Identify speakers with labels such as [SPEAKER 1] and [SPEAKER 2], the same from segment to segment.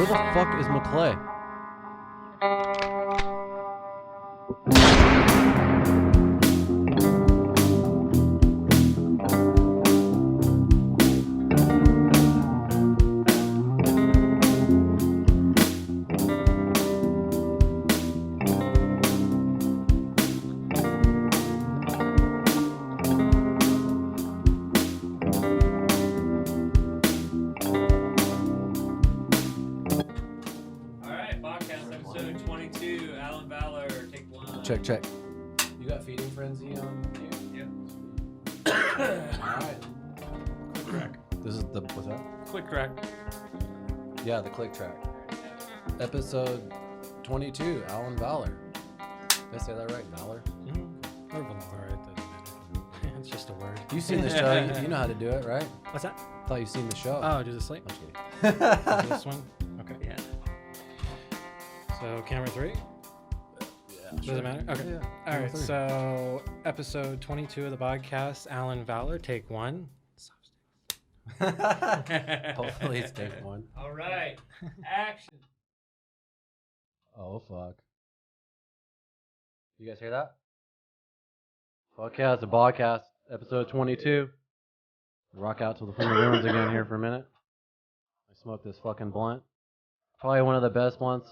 [SPEAKER 1] the fuck is McClay? Check. You got Feeding Frenzy on you? Yeah. Alright.
[SPEAKER 2] Click track.
[SPEAKER 1] This is the, what's that?
[SPEAKER 2] Click track.
[SPEAKER 1] Yeah, the click track. Episode 22, Alan Valor. Did I say that right? Valor?
[SPEAKER 3] Mm-hmm. Or Valor, it doesn't matter. It's just a word.
[SPEAKER 1] You've seen the show. You know how to do it, right?
[SPEAKER 3] What's that?
[SPEAKER 1] I thought you've seen the show.
[SPEAKER 3] Oh, do the slate?
[SPEAKER 1] I'm just kidding.
[SPEAKER 3] This one? Okay.
[SPEAKER 2] Yeah.
[SPEAKER 3] So, camera 3?
[SPEAKER 1] Yeah,
[SPEAKER 3] Does it matter? Okay.
[SPEAKER 1] Yeah.
[SPEAKER 3] All right. So, episode 22 of the Bogcast, Alan Valor, take 1.
[SPEAKER 1] Hopefully it's take 1.
[SPEAKER 2] All right. Action.
[SPEAKER 1] Oh, fuck. You guys hear that? Fuck yeah, it's a Bogcast, episode 22. Rock out to the ruins again here for a minute. I smoked this fucking blunt. Probably one of the best blunts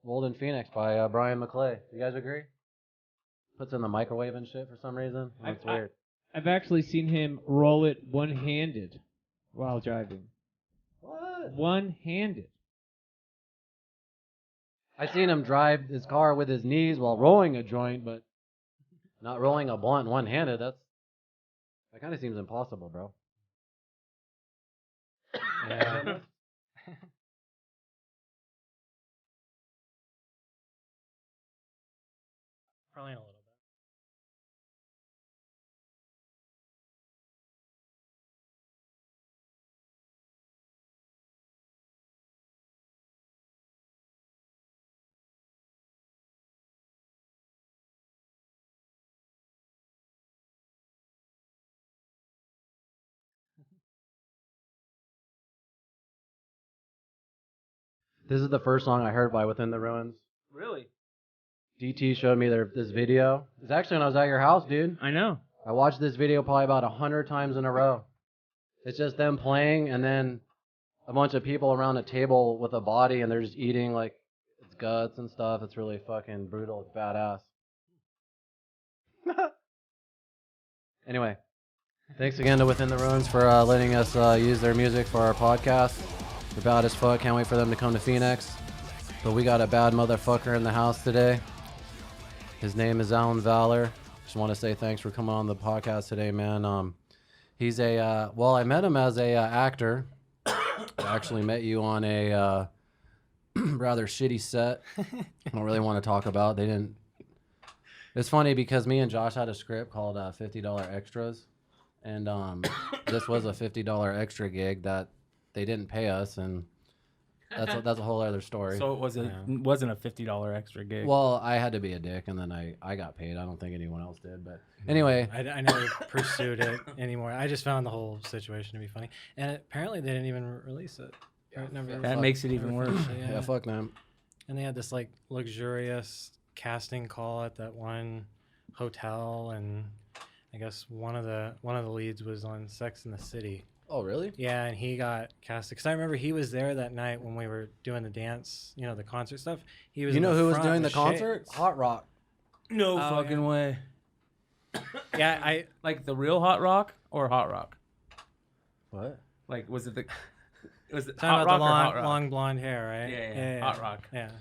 [SPEAKER 1] rolled in Phoenix by Brian McClay. You guys agree? Puts in the microwave and shit for some reason. That's weird.
[SPEAKER 4] I've actually seen him roll it one-handed while driving.
[SPEAKER 1] What?
[SPEAKER 4] One-handed.
[SPEAKER 1] I seen him drive his car with his knees while rolling a joint, but not rolling a blunt one-handed. That kind of seems impossible, bro.
[SPEAKER 3] Yeah. Probably in a little bit.
[SPEAKER 1] This is the first song I heard by Within the Ruins.
[SPEAKER 4] Really?
[SPEAKER 1] DT showed me this video. It's actually when I was at your house, dude.
[SPEAKER 4] I know.
[SPEAKER 1] I watched this video probably about 100 times in a row. It's just them playing and then a bunch of people around a table with a body and they're just eating like its guts and stuff. It's really fucking brutal. It's badass. Anyway, thanks again to Within the Ruins for letting us use their music for our podcast. They're bad as fuck. Can't wait for them to come to Phoenix. But we got a bad motherfucker in the house today. His name is Alan Valor. Just want to say thanks for coming on the podcast today, man. He's I met him as a actor. I actually met you on a rather shitty set. I don't really want to talk about. They didn't. It's funny because me and Josh had a script called $50 Extras, and this was a $50 extra gig that they didn't pay us, and that's a whole other story.
[SPEAKER 2] So it wasn't a $50 extra gig.
[SPEAKER 1] Well, I had to be a dick, and then I got paid. I don't think anyone else did, but anyway.
[SPEAKER 3] I never pursued it anymore. I just found the whole situation to be funny, and apparently they didn't even release it.
[SPEAKER 2] That makes it even worse.
[SPEAKER 1] Yeah, fuck man.
[SPEAKER 3] And they had this like luxurious casting call at that one hotel, and I guess one of the leads was on Sex and the City.
[SPEAKER 1] Oh, really?
[SPEAKER 3] Yeah, and he got casted because I remember he was there that night when we were doing the dance, the concert stuff. He was.
[SPEAKER 1] You know who was doing the
[SPEAKER 3] shades.
[SPEAKER 1] concert? Hot Rock.
[SPEAKER 2] No fucking way.
[SPEAKER 3] Yeah, I
[SPEAKER 2] like the real Hot Rock or Hot Rock.
[SPEAKER 1] What?
[SPEAKER 2] Like was it
[SPEAKER 3] talking
[SPEAKER 2] Hot
[SPEAKER 3] about
[SPEAKER 2] Rock
[SPEAKER 3] the
[SPEAKER 2] or Hot Rock?
[SPEAKER 3] long blonde hair, right?
[SPEAKER 2] Yeah. Hot Rock.
[SPEAKER 3] Yeah.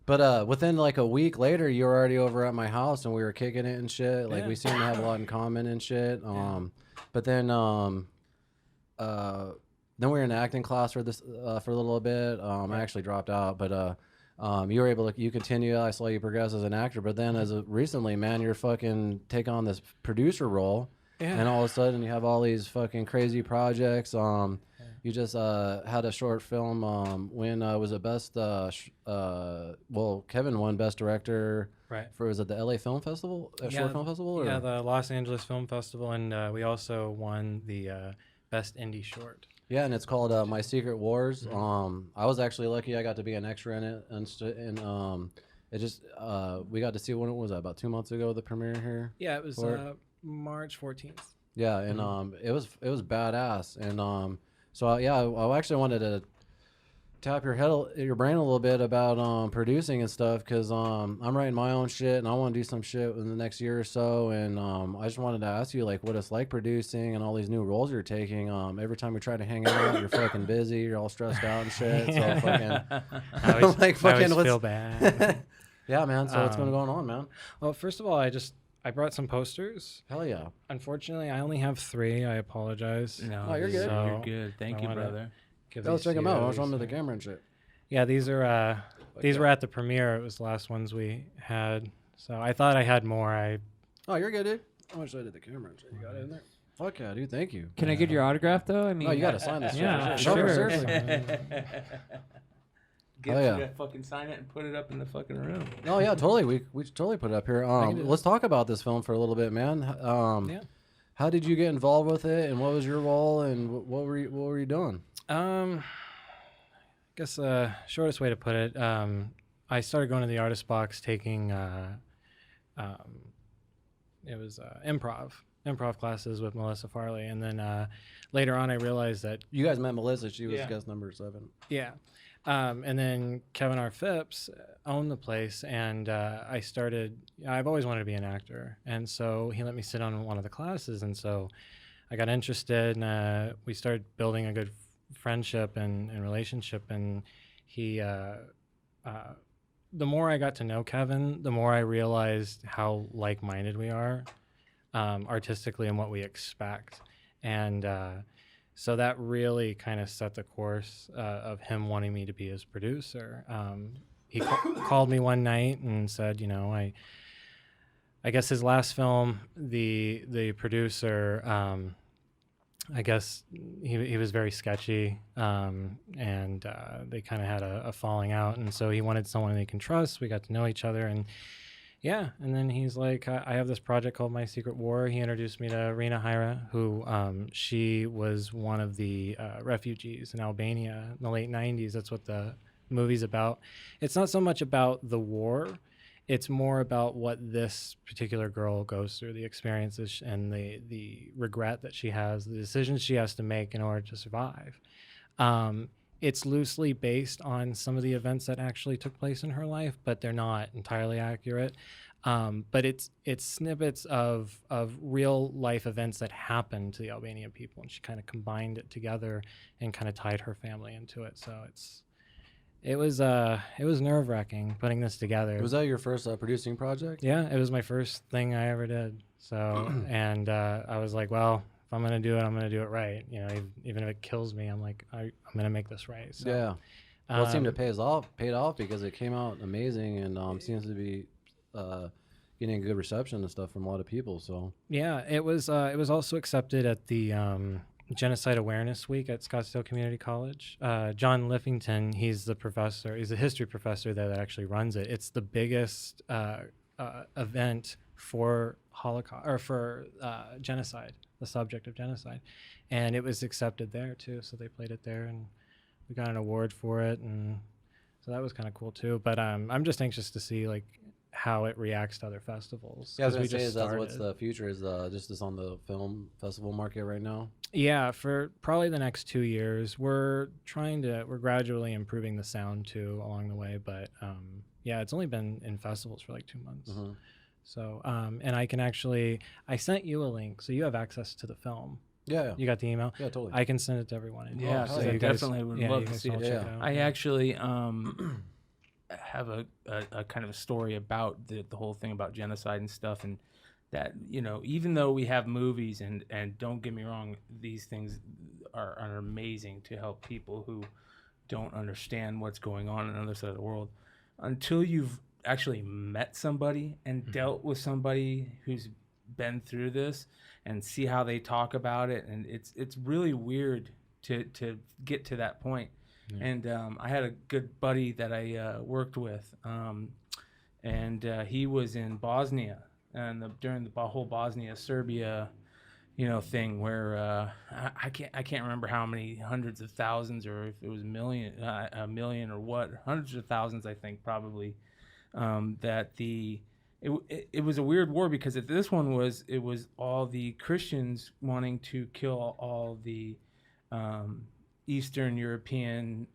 [SPEAKER 1] But within like a week later, you were already over at my house and we were kicking it and shit. Like
[SPEAKER 3] Yeah.
[SPEAKER 1] we seem to have a lot in common and shit. But then we were in acting class for a little bit. I actually dropped out, but you were able to you continue. I saw you progress as an actor, but then recently, man, you're fucking take on this producer role, and all of a sudden you have all these fucking crazy projects. You just had a short film was it best? Kevin won best director.
[SPEAKER 3] Right.
[SPEAKER 1] Was it the LA Film Festival? Short Film Festival? Or?
[SPEAKER 3] Yeah, the Los Angeles Film Festival, and we also won the best indie short.
[SPEAKER 1] Yeah, and it's called My Secret Wars. I was actually lucky; I got to be an extra in it, and it just we got to see when it was about 2 months ago the premiere here.
[SPEAKER 3] Yeah, it was
[SPEAKER 1] for it.
[SPEAKER 3] March 14th.
[SPEAKER 1] Yeah, and it was badass, and so I actually wanted to tap your brain a little bit about producing and stuff because I'm writing my own shit and I want to do some shit in the next year or so, and I just wanted to ask you like what it's like producing and all these new roles you're taking. Every time we try to hang out, you're fucking busy, you're all stressed out and shit. So
[SPEAKER 3] I always,
[SPEAKER 1] like
[SPEAKER 3] I always
[SPEAKER 1] fucking
[SPEAKER 3] feel bad.
[SPEAKER 1] yeah, man. So what's going on, man?
[SPEAKER 3] Well, first of all, I brought some posters.
[SPEAKER 1] Hell yeah.
[SPEAKER 3] Unfortunately, I only have 3. I apologize.
[SPEAKER 2] No,
[SPEAKER 1] Oh, you're good.
[SPEAKER 2] You're good. Thank you, brother.
[SPEAKER 1] Let's check them out. I'll show them to the camera and shit.
[SPEAKER 3] Yeah, these are these were at the premiere. It was the last ones we had. So I thought I had more.
[SPEAKER 1] Oh, you're good, dude. I want to show you the camera and shit. You got it in there. Fuck yeah, dude. Thank you.
[SPEAKER 5] Can I get your autograph though? I mean,
[SPEAKER 1] Oh, you got to sign this shit.
[SPEAKER 3] Yeah,
[SPEAKER 1] Sure,
[SPEAKER 3] sure.
[SPEAKER 1] seriously.
[SPEAKER 2] Get
[SPEAKER 1] Oh,
[SPEAKER 2] you
[SPEAKER 1] yeah.
[SPEAKER 2] to fucking sign it and put it up in the fucking room.
[SPEAKER 1] Oh yeah, totally. We should totally put it up here. Let's talk about this film for a little bit, man.
[SPEAKER 3] Yeah.
[SPEAKER 1] How did you get involved with it, and what was your role, and what were you doing?
[SPEAKER 3] I guess shortest way to put it, I started going to the artist box taking it was improv classes with Melissa Farley, and then later on I realized that
[SPEAKER 1] You guys met Melissa. She was
[SPEAKER 3] Yeah.
[SPEAKER 1] guest number 7.
[SPEAKER 3] yeah. And then Kevin R. Phipps owned the place, and I've always wanted to be an actor. And so he let me sit on one of the classes. And so I got interested, and we started building a good friendship and relationship. And the more I got to know Kevin, the more I realized how like-minded we are artistically and what we expect. And so that really kind of set the course of him wanting me to be his producer. He called me one night and said, you know, I guess his last film, the producer, I guess he was very sketchy, and they kind of had a falling out, and so he wanted someone they can trust. We got to know each other, and yeah, and then he's like, I have this project called My Secret War. He introduced me to Rina Hira, who she was one of the refugees in Albania in the late 90s. That's what the movie's about. It's not so much about the war. It's more about what this particular girl goes through, the experiences and the regret that she has, the decisions she has to make in order to survive. It's loosely based on some of the events that actually took place in her life, but they're not entirely accurate. But it's snippets of real life events that happened to the Albanian people, and she kind of combined it together and kind of tied her family into it. So it was nerve-wracking putting this together.
[SPEAKER 1] Was that your first producing project?
[SPEAKER 3] Yeah, it was my first thing I ever did. So and I was like, well, if I'm gonna do it, I'm gonna do it right. You know, even if it kills me, I'm like, I'm gonna make this right. So,
[SPEAKER 1] Yeah. Well, it seemed to paid off because it came out amazing and seems to be getting a good reception and stuff from a lot of people. So
[SPEAKER 3] yeah, it was also accepted at the Genocide Awareness Week at Scottsdale Community College. John Liffington, he's the professor. He's a history professor there that actually runs it. It's the biggest event for Holocaust or for genocide, the subject of genocide, and it was accepted there too. So they played it there, and we got an award for it, and so that was kind of cool too. But I'm just anxious to see like how it reacts to other festivals.
[SPEAKER 1] yeah, I was gonna
[SPEAKER 3] we
[SPEAKER 1] say
[SPEAKER 3] just
[SPEAKER 1] is that's
[SPEAKER 3] started.
[SPEAKER 1] what's the future is just this on the film festival market right now.
[SPEAKER 3] Yeah, for probably the next 2 years, we're gradually improving the sound too along the way. But yeah, it's only been in festivals for like 2 months.
[SPEAKER 1] Mm-hmm.
[SPEAKER 3] So and I sent you a link, so you have access to the film.
[SPEAKER 1] Yeah.
[SPEAKER 3] You got the email?
[SPEAKER 1] Yeah, totally.
[SPEAKER 3] I can send it to everyone.
[SPEAKER 2] Yeah,
[SPEAKER 1] so
[SPEAKER 2] I
[SPEAKER 3] you guys-
[SPEAKER 2] definitely would
[SPEAKER 3] yeah,
[SPEAKER 2] love
[SPEAKER 3] you
[SPEAKER 2] to
[SPEAKER 3] guys
[SPEAKER 2] see
[SPEAKER 3] all
[SPEAKER 2] it.
[SPEAKER 3] check
[SPEAKER 1] Yeah.
[SPEAKER 3] out.
[SPEAKER 2] I actually have a kind of a story about the whole thing about genocide and stuff, and that, you know, even though we have movies and don't get me wrong, these things are amazing to help people who don't understand what's going on the other side of the world, until you've actually met somebody and dealt with somebody who's been through this and see how they talk about it, and it's really weird to get to that point.
[SPEAKER 3] Yeah.
[SPEAKER 2] And I had a good buddy that I worked with, and he was in Bosnia, and during the whole Bosnia Serbia thing where I can't remember how many hundreds of thousands, or if it was a million or what, hundreds of thousands, I think probably, it was a weird war, because if this one was all the Christians wanting to kill all the Eastern European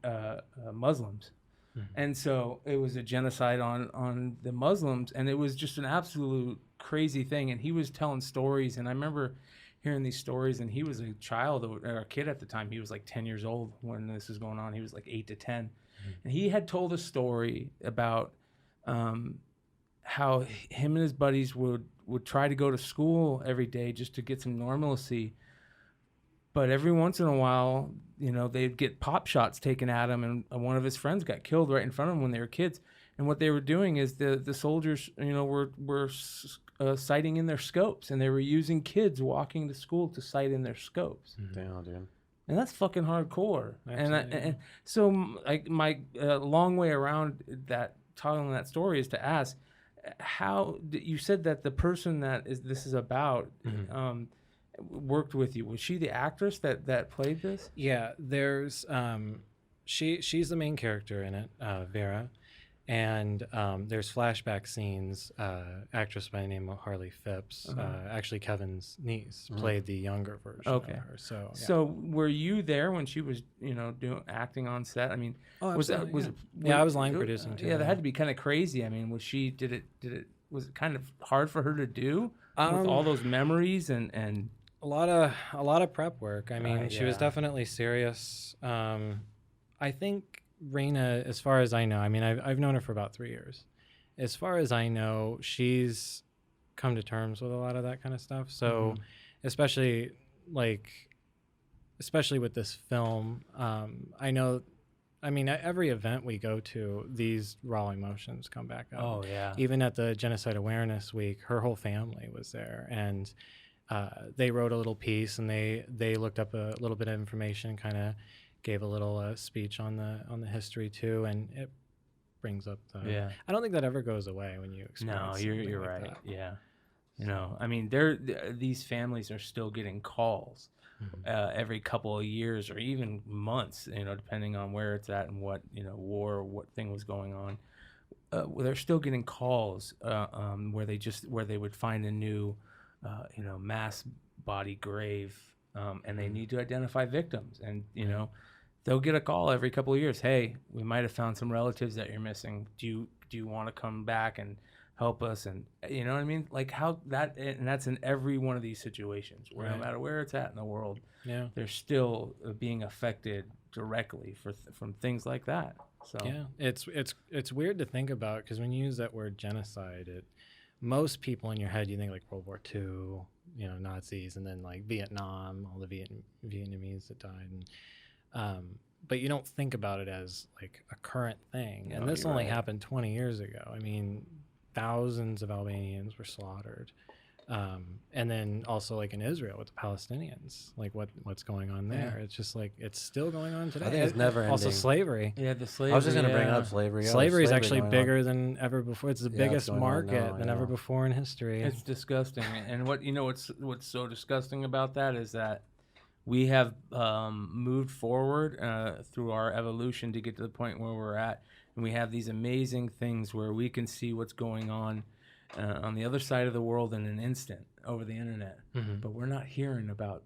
[SPEAKER 2] Muslims. And so it was a genocide on the Muslims, and it was just an absolute crazy thing. And he was telling stories, and I remember hearing these stories, and he was a child or a kid at the time. He was like 10 years old when this was going on. He was like 8 to 10. And he had told a story about how him and his buddies would try to go to school every day just to get some normalcy. But every once in a while, they'd get pop shots taken at him, and one of his friends got killed right in front of him when they were kids. And what they were doing is the soldiers, were sighting in their scopes, and they were using kids walking to school to sight in their scopes.
[SPEAKER 1] Damn, dude.
[SPEAKER 2] And that's fucking hardcore.
[SPEAKER 3] Absolutely.
[SPEAKER 2] And so, like, my long way around that, telling that story, is to ask, how you said that the person this is about worked with you. Was she the actress that played this?
[SPEAKER 3] Yeah, there's she's the main character in it, Vera, and there's flashback scenes. Actress by the name of Harley Phipps, actually Kevin's niece, played the younger version of her. So yeah.
[SPEAKER 2] So were you there when she was acting on set? I mean, was
[SPEAKER 3] I was line producing too.
[SPEAKER 2] Yeah, that had to be kind of crazy. I mean, was it kind of hard for her to do with all those memories and
[SPEAKER 3] a lot of prep work. I mean, she was definitely serious. I think Raina, as far as I know, I mean, I've known her for about 3 years. As far as I know, she's come to terms with a lot of that kind of stuff. So, especially with this film, I know. I mean, at every event we go to, these raw emotions come back up.
[SPEAKER 2] Oh yeah.
[SPEAKER 3] Even at the Genocide Awareness Week, her whole family was there, and they wrote a little piece, and they looked up a little bit of information, kind of gave a little speech on the history too, and it brings up the. I don't think that ever goes away when you experience.
[SPEAKER 2] No, you're
[SPEAKER 3] like
[SPEAKER 2] right.
[SPEAKER 3] that.
[SPEAKER 2] Yeah. I mean, these families are still getting calls every couple of years or even months, depending on where it's at and what, war or what thing was going on. They're still getting calls where they would find a new, mass body grave, and they need to identify victims. And, they'll get a call every couple of years. Hey, we might have found some relatives that you're missing. Do you want to come back and help us? And you know what I mean? Like how that, and that's in every one of these situations where no matter where it's at in the world, they're still being affected directly from things like that. So
[SPEAKER 3] yeah, it's weird to think about, because when you use that word genocide, most people in your head, you think like World War II, Nazis, and then like Vietnam, all the Vietnamese that died, and but you don't think about it as like a current thing. And this only happened 20 years ago. I mean, thousands of Albanians were slaughtered. And then also like in Israel with the Palestinians, like what's going on there. Yeah. It's just like, it's still going on today.
[SPEAKER 1] I think it's never ending.
[SPEAKER 3] Also slavery.
[SPEAKER 2] Yeah, the slavery.
[SPEAKER 1] I was just going to bring up slavery.
[SPEAKER 3] Slavery is actually bigger than ever before. It's the biggest market than ever before in history.
[SPEAKER 2] It's disgusting. And what's so disgusting about that is that we have moved forward through our evolution to get to the point where we're at. And we have these amazing things where we can see what's going on the other side of the world in an instant over the internet. But we're not hearing about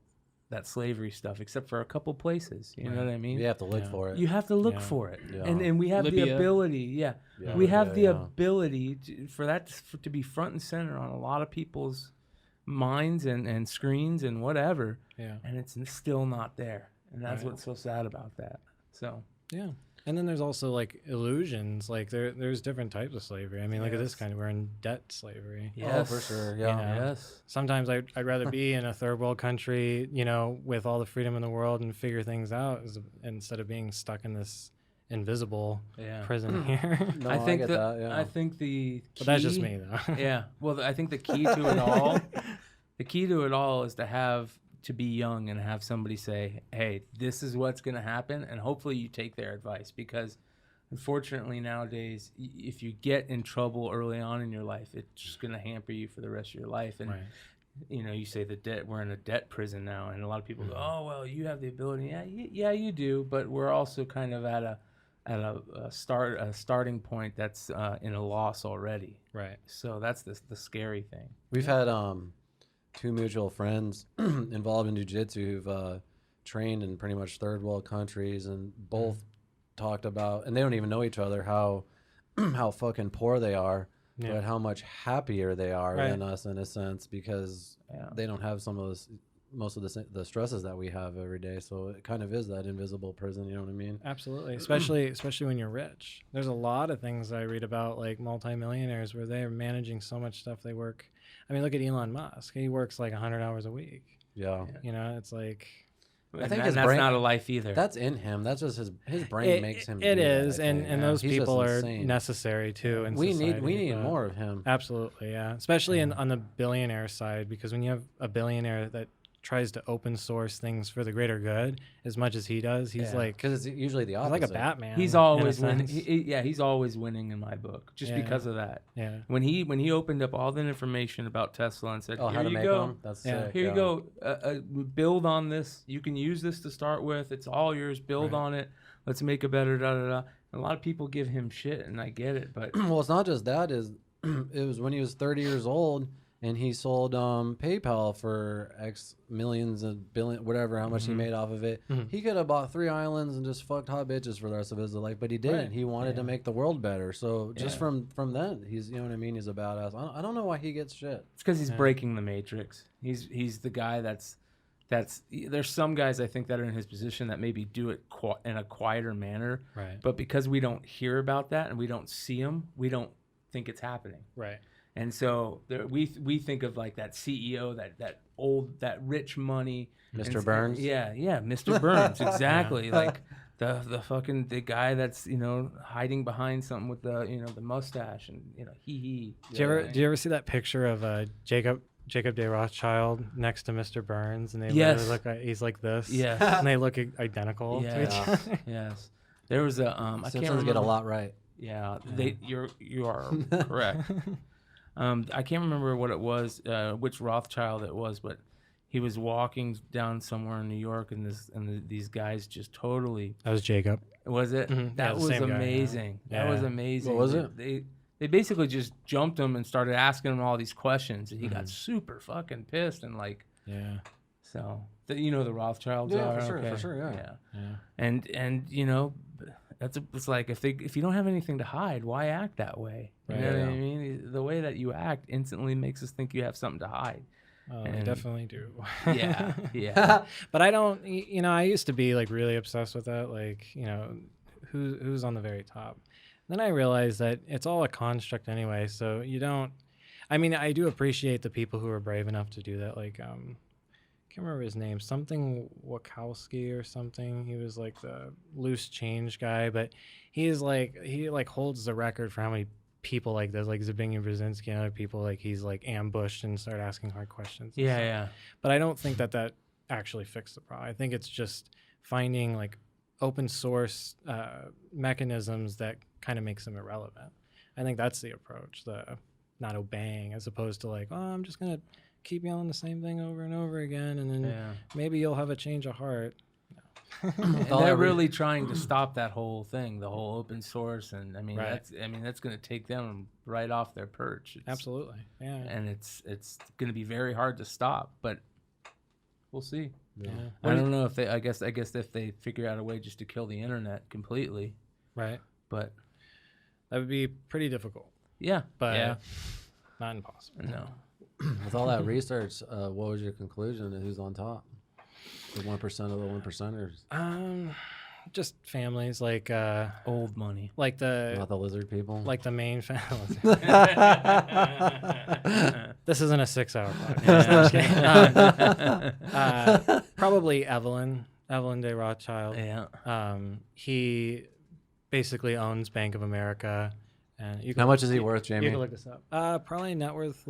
[SPEAKER 2] that slavery stuff except for a couple places. You know what I mean?
[SPEAKER 1] You have to look for it.
[SPEAKER 2] You have to look for it. Yeah. And we have the ability. We have the ability for that to be front and center on a lot of people's minds and screens and whatever. Yeah. And it's still not there. And that's what's so sad about that. So
[SPEAKER 3] yeah. And then there's also like illusions. Like there's different types of slavery. I mean, look at this kind. We're in debt slavery.
[SPEAKER 1] Yes, for sure. Yeah.
[SPEAKER 3] Yes. Sometimes I'd rather be in a third world country, with all the freedom in the world and figure things out instead of being stuck in this invisible prison here.
[SPEAKER 1] No, I think that. Yeah.
[SPEAKER 2] I think the key,
[SPEAKER 3] but that's just me though.
[SPEAKER 2] Yeah. Well, I think the key to it all, is to be young and have somebody say, hey, this is what's going to happen, and hopefully you take their advice, because unfortunately nowadays, if you get in trouble early on in your life, it's just going to hamper you for the rest of your life. And you say the debt, we're in a debt prison now, and a lot of people go, oh, well, you have the ability. Yeah, you do, but we're also kind of at a starting point that's in a loss already.
[SPEAKER 3] Right.
[SPEAKER 2] So that's the scary thing.
[SPEAKER 1] We've had 2 mutual friends involved in jiu-jitsu who've trained in pretty much third world countries, and both talked about, and they don't even know each other, how fucking poor they are, but how much happier they are than us in a sense, because they don't have most of the stresses that we have every day. So it kind of is that invisible prison, you know what I mean?
[SPEAKER 3] Absolutely. Especially when you're rich. There's a lot of things I read about, like multimillionaires, where they're managing so much stuff. They work, I mean, look at Elon Musk. He works like 100 hours a week.
[SPEAKER 1] Yeah.
[SPEAKER 3] You know, it's like,
[SPEAKER 2] I think that's not a life either.
[SPEAKER 1] That's in him. That's just his brain makes him.
[SPEAKER 3] It is,
[SPEAKER 1] that,
[SPEAKER 3] and those people are necessary too. In
[SPEAKER 1] we
[SPEAKER 3] society,
[SPEAKER 1] need more of him.
[SPEAKER 3] Absolutely, yeah. Especially on the billionaire side, because when you have a billionaire that tries to open source things for the greater good as much as he does, he's like,
[SPEAKER 1] because it's usually the opposite.
[SPEAKER 3] He's like a Batman.
[SPEAKER 2] He's always winning. He's always winning in my book, just because of that.
[SPEAKER 3] Yeah.
[SPEAKER 2] When he opened up all the information about Tesla and said,
[SPEAKER 1] "Oh, how to make them?" That's sick.
[SPEAKER 2] Here you go. Build on this. You can use this to start with. It's all yours. Build on it. Let's make it better. Da da da. And a lot of people give him shit, and I get it, but
[SPEAKER 1] well, it's not just that. It was when he was 30 years old. And he sold PayPal for X millions and billion, whatever, how much he made off of it. He could have bought 3 islands and just fucked hot bitches for the rest of his life, but he didn't.
[SPEAKER 3] Right.
[SPEAKER 1] He wanted to make the world better. So just from then, he's, you know what I mean? He's a badass. I don't know why he gets shit.
[SPEAKER 2] It's because he's breaking the matrix. He's the guy that's. There's some guys I think that are in his position that maybe do it in a quieter manner.
[SPEAKER 3] Right.
[SPEAKER 2] But because we don't hear about that and we don't see them, we don't think it's happening.
[SPEAKER 3] Right.
[SPEAKER 2] And so we think of like that CEO, that rich money,
[SPEAKER 1] Mr. Burns.
[SPEAKER 2] Yeah, Mr. Burns, exactly. Like the guy that's hiding behind something with the the mustache and he.
[SPEAKER 3] Do you ever see that picture of Jacob de Rothschild next to Mr. Burns, and they look he's like this, and they look identical to each other.
[SPEAKER 2] Yes, there was a I can't remember.
[SPEAKER 1] Get a lot right.
[SPEAKER 2] Yeah, you are correct. I can't remember what it was, which Rothschild it was, but he was walking down somewhere in New York, and these guys just totally.
[SPEAKER 3] That was Jacob.
[SPEAKER 2] Was it?
[SPEAKER 3] Mm-hmm.
[SPEAKER 2] That was amazing. That was amazing.
[SPEAKER 1] What was it?
[SPEAKER 2] They basically just jumped him and started asking him all these questions, and he got super fucking pissed and like.
[SPEAKER 3] Yeah.
[SPEAKER 2] So the Rothschilds
[SPEAKER 1] yeah,
[SPEAKER 2] are
[SPEAKER 1] for sure, yeah.
[SPEAKER 2] And it's like if you don't have anything to hide, why act that way? You know what I mean? The way that you act instantly makes us think you have something to hide.
[SPEAKER 3] Oh, I definitely do.
[SPEAKER 2] Yeah.
[SPEAKER 3] But I don't. I used to be like really obsessed with that. Like, who's on the very top. Then I realized that it's all a construct anyway. So you don't. I mean, I do appreciate the people who are brave enough to do that. Like, I can't remember his name, something Wachowski or something. He was like the loose change guy, but he holds the record for how many people like this, like Zbigniew Brzezinski and other people, like he's like ambushed and start asking hard questions.
[SPEAKER 2] Yeah.
[SPEAKER 3] But I don't think that actually fixed the problem. I think it's just finding like open source mechanisms that kind of makes them irrelevant. I think that's the approach, the not obeying, as opposed to like, oh, I'm just gonna keep yelling the same thing over and over again, and then maybe you'll have a change of heart.
[SPEAKER 2] No. They're really trying to stop that whole thing, the whole open source, and that's going to take them right off their perch.
[SPEAKER 3] Absolutely, yeah.
[SPEAKER 2] And it's going to be very hard to stop, but we'll see.
[SPEAKER 3] Yeah.
[SPEAKER 2] I don't know if they. I guess if they figure out a way just to kill the internet completely,
[SPEAKER 3] right?
[SPEAKER 2] But
[SPEAKER 3] that would be pretty difficult.
[SPEAKER 2] Yeah,
[SPEAKER 3] but not impossible.
[SPEAKER 2] No.
[SPEAKER 1] With all that research, what was your conclusion and who's on top? The 1% of the 1%ers.
[SPEAKER 3] Just families like
[SPEAKER 2] old money,
[SPEAKER 3] like
[SPEAKER 1] not the lizard people,
[SPEAKER 3] like the main family. This isn't a 6-hour podcast. Probably Evelyn de Rothschild.
[SPEAKER 2] Yeah.
[SPEAKER 3] He basically owns Bank of America. And
[SPEAKER 1] how much is he worth, Jamie?
[SPEAKER 3] You can look this up. Probably net worth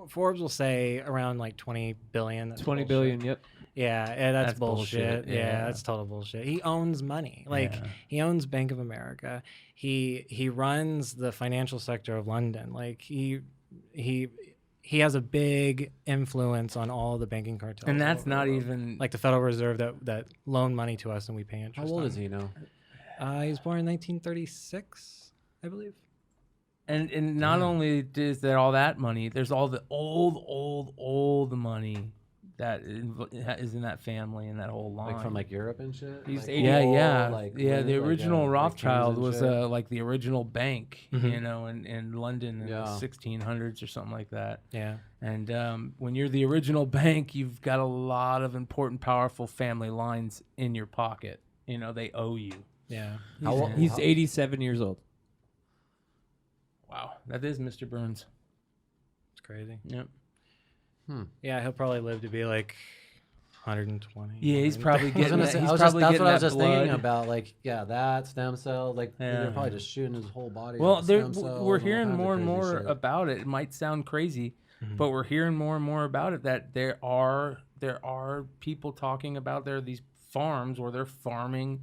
[SPEAKER 3] Forbes will say around like 20 billion. That's
[SPEAKER 4] 20
[SPEAKER 3] bullshit.
[SPEAKER 4] billion. Yep.
[SPEAKER 3] Yeah, that's bullshit.
[SPEAKER 2] Yeah,
[SPEAKER 3] that's total bullshit. He owns money. He owns Bank of America. He runs the financial sector of London. Like he he has a big influence on all the banking cartels.
[SPEAKER 2] And that's
[SPEAKER 3] all over
[SPEAKER 2] not
[SPEAKER 3] the world.
[SPEAKER 2] even
[SPEAKER 3] like the Federal Reserve that loan money to us and we pay interest.
[SPEAKER 1] How old
[SPEAKER 3] on.
[SPEAKER 1] is he now?
[SPEAKER 3] He was born in 1936, I believe.
[SPEAKER 2] And not only is there all that money, there's all the old money that is in that family and that whole line.
[SPEAKER 1] Like from like Europe and shit.
[SPEAKER 2] He's
[SPEAKER 1] Like,
[SPEAKER 2] 80, yeah.
[SPEAKER 1] London,
[SPEAKER 2] The original
[SPEAKER 1] like
[SPEAKER 2] Rothschild
[SPEAKER 1] Kings
[SPEAKER 2] was
[SPEAKER 1] and shit.
[SPEAKER 2] like the original bank,
[SPEAKER 3] Mhm.
[SPEAKER 2] you know, in London in the 1600s or something like that.
[SPEAKER 3] Yeah.
[SPEAKER 2] And when you're the original bank, you've got a lot of important, powerful family lines in your pocket. You know, they owe you.
[SPEAKER 3] Yeah.
[SPEAKER 5] He's 87 years old.
[SPEAKER 2] Wow, that is Mr. Burns.
[SPEAKER 3] It's crazy.
[SPEAKER 2] Yep.
[SPEAKER 3] Yeah, he'll probably live to be like 120.
[SPEAKER 2] Yeah, he's
[SPEAKER 3] 130.
[SPEAKER 2] probably getting.
[SPEAKER 1] That's
[SPEAKER 2] He's
[SPEAKER 1] what
[SPEAKER 2] probably
[SPEAKER 1] I
[SPEAKER 2] getting
[SPEAKER 1] was
[SPEAKER 2] that
[SPEAKER 1] just thinking
[SPEAKER 2] blood.
[SPEAKER 1] about. Like, that stem cell. Like,
[SPEAKER 2] Yeah.
[SPEAKER 1] they're probably just shooting his whole body.
[SPEAKER 2] Well,
[SPEAKER 1] with
[SPEAKER 2] there,
[SPEAKER 1] stem cells
[SPEAKER 2] we're
[SPEAKER 1] and all
[SPEAKER 2] hearing
[SPEAKER 1] kinds of
[SPEAKER 2] more and
[SPEAKER 1] crazy
[SPEAKER 2] more
[SPEAKER 1] shit.
[SPEAKER 2] about it. It might sound crazy,
[SPEAKER 3] Mhm.
[SPEAKER 2] but we're hearing more and more about it. That there are people talking about there are these farms where they're farming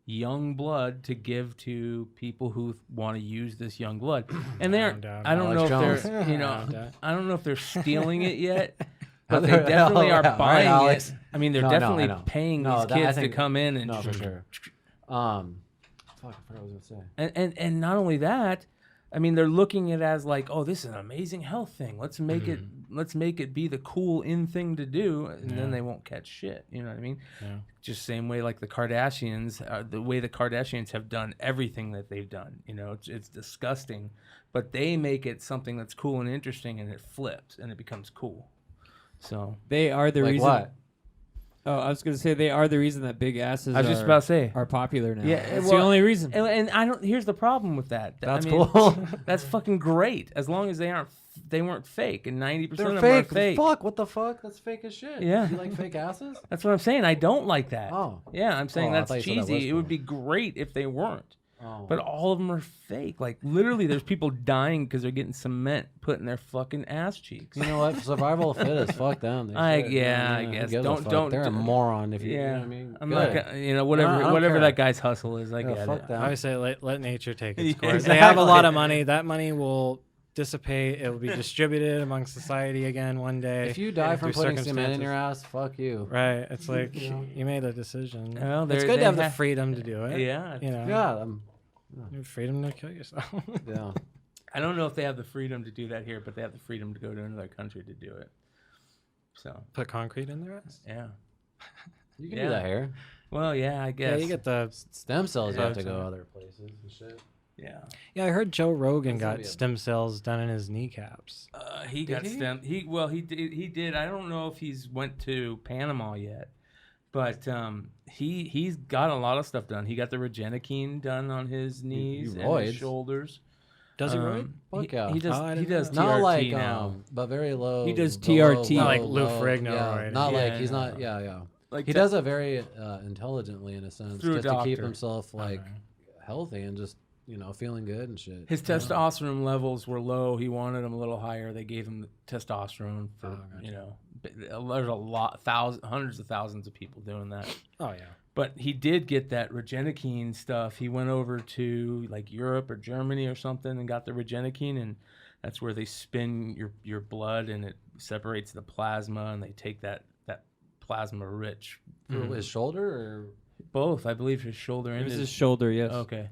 [SPEAKER 2] young blood to give to people who want to use this young blood, and they're.
[SPEAKER 3] doubt
[SPEAKER 2] I don't know
[SPEAKER 1] Alex
[SPEAKER 2] if they're. You
[SPEAKER 3] I
[SPEAKER 2] know,
[SPEAKER 3] don't doubt.
[SPEAKER 2] I don't know if they're stealing it yet. But they
[SPEAKER 1] Hell
[SPEAKER 2] definitely
[SPEAKER 1] yeah.
[SPEAKER 2] are
[SPEAKER 1] All right,
[SPEAKER 2] buying
[SPEAKER 1] Alex.
[SPEAKER 2] it. I mean, they're
[SPEAKER 1] No, I
[SPEAKER 2] definitely
[SPEAKER 1] know.
[SPEAKER 2] paying
[SPEAKER 1] No,
[SPEAKER 2] these
[SPEAKER 1] that- I
[SPEAKER 2] kids to
[SPEAKER 1] think-
[SPEAKER 2] come in and
[SPEAKER 1] No, for sure. Fuck, I forgot what I was gonna say.
[SPEAKER 2] and not only that, I mean, they're looking at it as like, oh, this is an amazing health thing. Let's make it be the cool in thing to do, and then they won't catch shit. You know what I mean?
[SPEAKER 3] Yeah.
[SPEAKER 2] Just same way like the Kardashians, the way the Kardashians have done everything that they've done. You know, it's disgusting, but they make it something that's cool and interesting, and it flips and it becomes cool. So
[SPEAKER 5] They are the
[SPEAKER 1] Like
[SPEAKER 5] reason.
[SPEAKER 1] what?
[SPEAKER 5] Oh, I was going to say they are the reason that big asses
[SPEAKER 2] I was just about to say.
[SPEAKER 5] are popular now.
[SPEAKER 2] Yeah,
[SPEAKER 5] It's
[SPEAKER 2] well,
[SPEAKER 5] the only reason.
[SPEAKER 2] And I don't. Here's the problem with that.
[SPEAKER 1] That's
[SPEAKER 2] I mean,
[SPEAKER 1] cool.
[SPEAKER 2] That's fucking great as long as they weren't fake, and 90%
[SPEAKER 1] They're
[SPEAKER 2] of them
[SPEAKER 1] fake.
[SPEAKER 2] are fake.
[SPEAKER 1] Fuck, what the fuck? That's fake as shit.
[SPEAKER 2] Yeah.
[SPEAKER 1] You like fake asses?
[SPEAKER 2] That's what I'm saying. I don't like that.
[SPEAKER 1] Oh.
[SPEAKER 2] Yeah, I'm saying
[SPEAKER 1] Oh, I
[SPEAKER 2] that's
[SPEAKER 1] thought you said that was
[SPEAKER 2] cheesy. It would
[SPEAKER 1] cool.
[SPEAKER 2] be great if they weren't.
[SPEAKER 1] Oh.
[SPEAKER 2] But all of them are fake. Like literally, there's people dying because they're getting cement put in their fucking ass cheeks.
[SPEAKER 1] You know what? Survival of the fittest. Fuck them. They
[SPEAKER 2] I
[SPEAKER 1] should.
[SPEAKER 2] guess.
[SPEAKER 1] Who gives a
[SPEAKER 2] Don't-
[SPEAKER 1] fuck?
[SPEAKER 2] don't-
[SPEAKER 1] They're a moron. If you,
[SPEAKER 2] Yeah,
[SPEAKER 1] you know what I mean.
[SPEAKER 2] I'm
[SPEAKER 1] Good.
[SPEAKER 2] not. You know,
[SPEAKER 1] I don't
[SPEAKER 2] whatever
[SPEAKER 1] care.
[SPEAKER 2] that guy's hustle is. I
[SPEAKER 1] Yeah,
[SPEAKER 2] get
[SPEAKER 1] fuck
[SPEAKER 2] it.
[SPEAKER 1] them.
[SPEAKER 3] I would say let nature take its
[SPEAKER 2] Yeah,
[SPEAKER 3] course. They have a lot of
[SPEAKER 2] exactly.
[SPEAKER 3] money. That money will dissipate. It will be distributed among society again one day.
[SPEAKER 1] If you die from
[SPEAKER 3] through
[SPEAKER 1] putting cement in
[SPEAKER 3] circumstances.
[SPEAKER 1] your ass, fuck you.
[SPEAKER 3] Right. It's like you made a decision.
[SPEAKER 2] Well,
[SPEAKER 3] it's
[SPEAKER 2] they're-
[SPEAKER 3] good
[SPEAKER 2] they
[SPEAKER 3] to have the
[SPEAKER 2] have-
[SPEAKER 3] freedom to do it.
[SPEAKER 2] Yeah.
[SPEAKER 3] You know.
[SPEAKER 1] Yeah.
[SPEAKER 3] You have freedom to kill yourself.
[SPEAKER 1] Yeah.
[SPEAKER 2] I don't know if they have the freedom to do that here, but they have the freedom to go to another country to do it. So
[SPEAKER 3] Put concrete in their ass.
[SPEAKER 2] yeah.
[SPEAKER 1] You can
[SPEAKER 2] Yeah.
[SPEAKER 1] do that here.
[SPEAKER 2] Well, yeah, I guess.
[SPEAKER 3] Yeah, you get the.
[SPEAKER 1] Stem cells
[SPEAKER 2] Yeah,
[SPEAKER 1] have to
[SPEAKER 3] it's
[SPEAKER 1] go
[SPEAKER 3] a-
[SPEAKER 1] other places and shit.
[SPEAKER 2] Yeah.
[SPEAKER 3] Yeah, I heard Joe Rogan
[SPEAKER 1] That's gonna
[SPEAKER 3] got
[SPEAKER 1] be a-
[SPEAKER 3] stem cells done in his kneecaps.
[SPEAKER 2] He
[SPEAKER 1] Did
[SPEAKER 2] got
[SPEAKER 1] he?
[SPEAKER 2] stem. He did. I don't know if he's went to Panama yet, but he's got a lot of stuff done. He got the Regenikine done on his knees and his
[SPEAKER 1] roids.
[SPEAKER 2] shoulders.
[SPEAKER 3] Does he really?
[SPEAKER 1] Fuck yeah.
[SPEAKER 2] He does.
[SPEAKER 3] Oh, I
[SPEAKER 2] he
[SPEAKER 3] didn't
[SPEAKER 2] does
[SPEAKER 3] know
[SPEAKER 2] TRT
[SPEAKER 1] Not like
[SPEAKER 2] now.
[SPEAKER 1] but very low.
[SPEAKER 5] He does
[SPEAKER 1] low,
[SPEAKER 5] TRT.
[SPEAKER 3] Not like
[SPEAKER 1] low,
[SPEAKER 3] Lou
[SPEAKER 1] low,
[SPEAKER 3] Ferrigno
[SPEAKER 1] Yeah,
[SPEAKER 3] or
[SPEAKER 1] not
[SPEAKER 2] anything.
[SPEAKER 1] like he's
[SPEAKER 2] Yeah,
[SPEAKER 1] not. Yeah.
[SPEAKER 2] Like
[SPEAKER 1] He
[SPEAKER 2] te-
[SPEAKER 1] does it very intelligently in a sense,
[SPEAKER 2] Through a
[SPEAKER 1] just to keep
[SPEAKER 2] doctor.
[SPEAKER 1] himself like
[SPEAKER 3] Okay.
[SPEAKER 1] healthy and just feeling good and shit.
[SPEAKER 2] His testosterone levels were low. He wanted them a little higher. They gave him testosterone for
[SPEAKER 3] gotcha.
[SPEAKER 2] There's a lot, hundreds of thousands of people doing that.
[SPEAKER 3] Oh yeah.
[SPEAKER 2] But he did get that Regenikine stuff. He went over to like Europe or Germany or something and got the Regenikine, and that's where they spin your blood and it separates the plasma, and they take that plasma rich.
[SPEAKER 1] Through his shoulder, or
[SPEAKER 2] Both, I believe, his shoulder
[SPEAKER 5] It
[SPEAKER 2] and
[SPEAKER 5] was
[SPEAKER 2] his
[SPEAKER 5] his shoulder, yes.
[SPEAKER 2] Okay.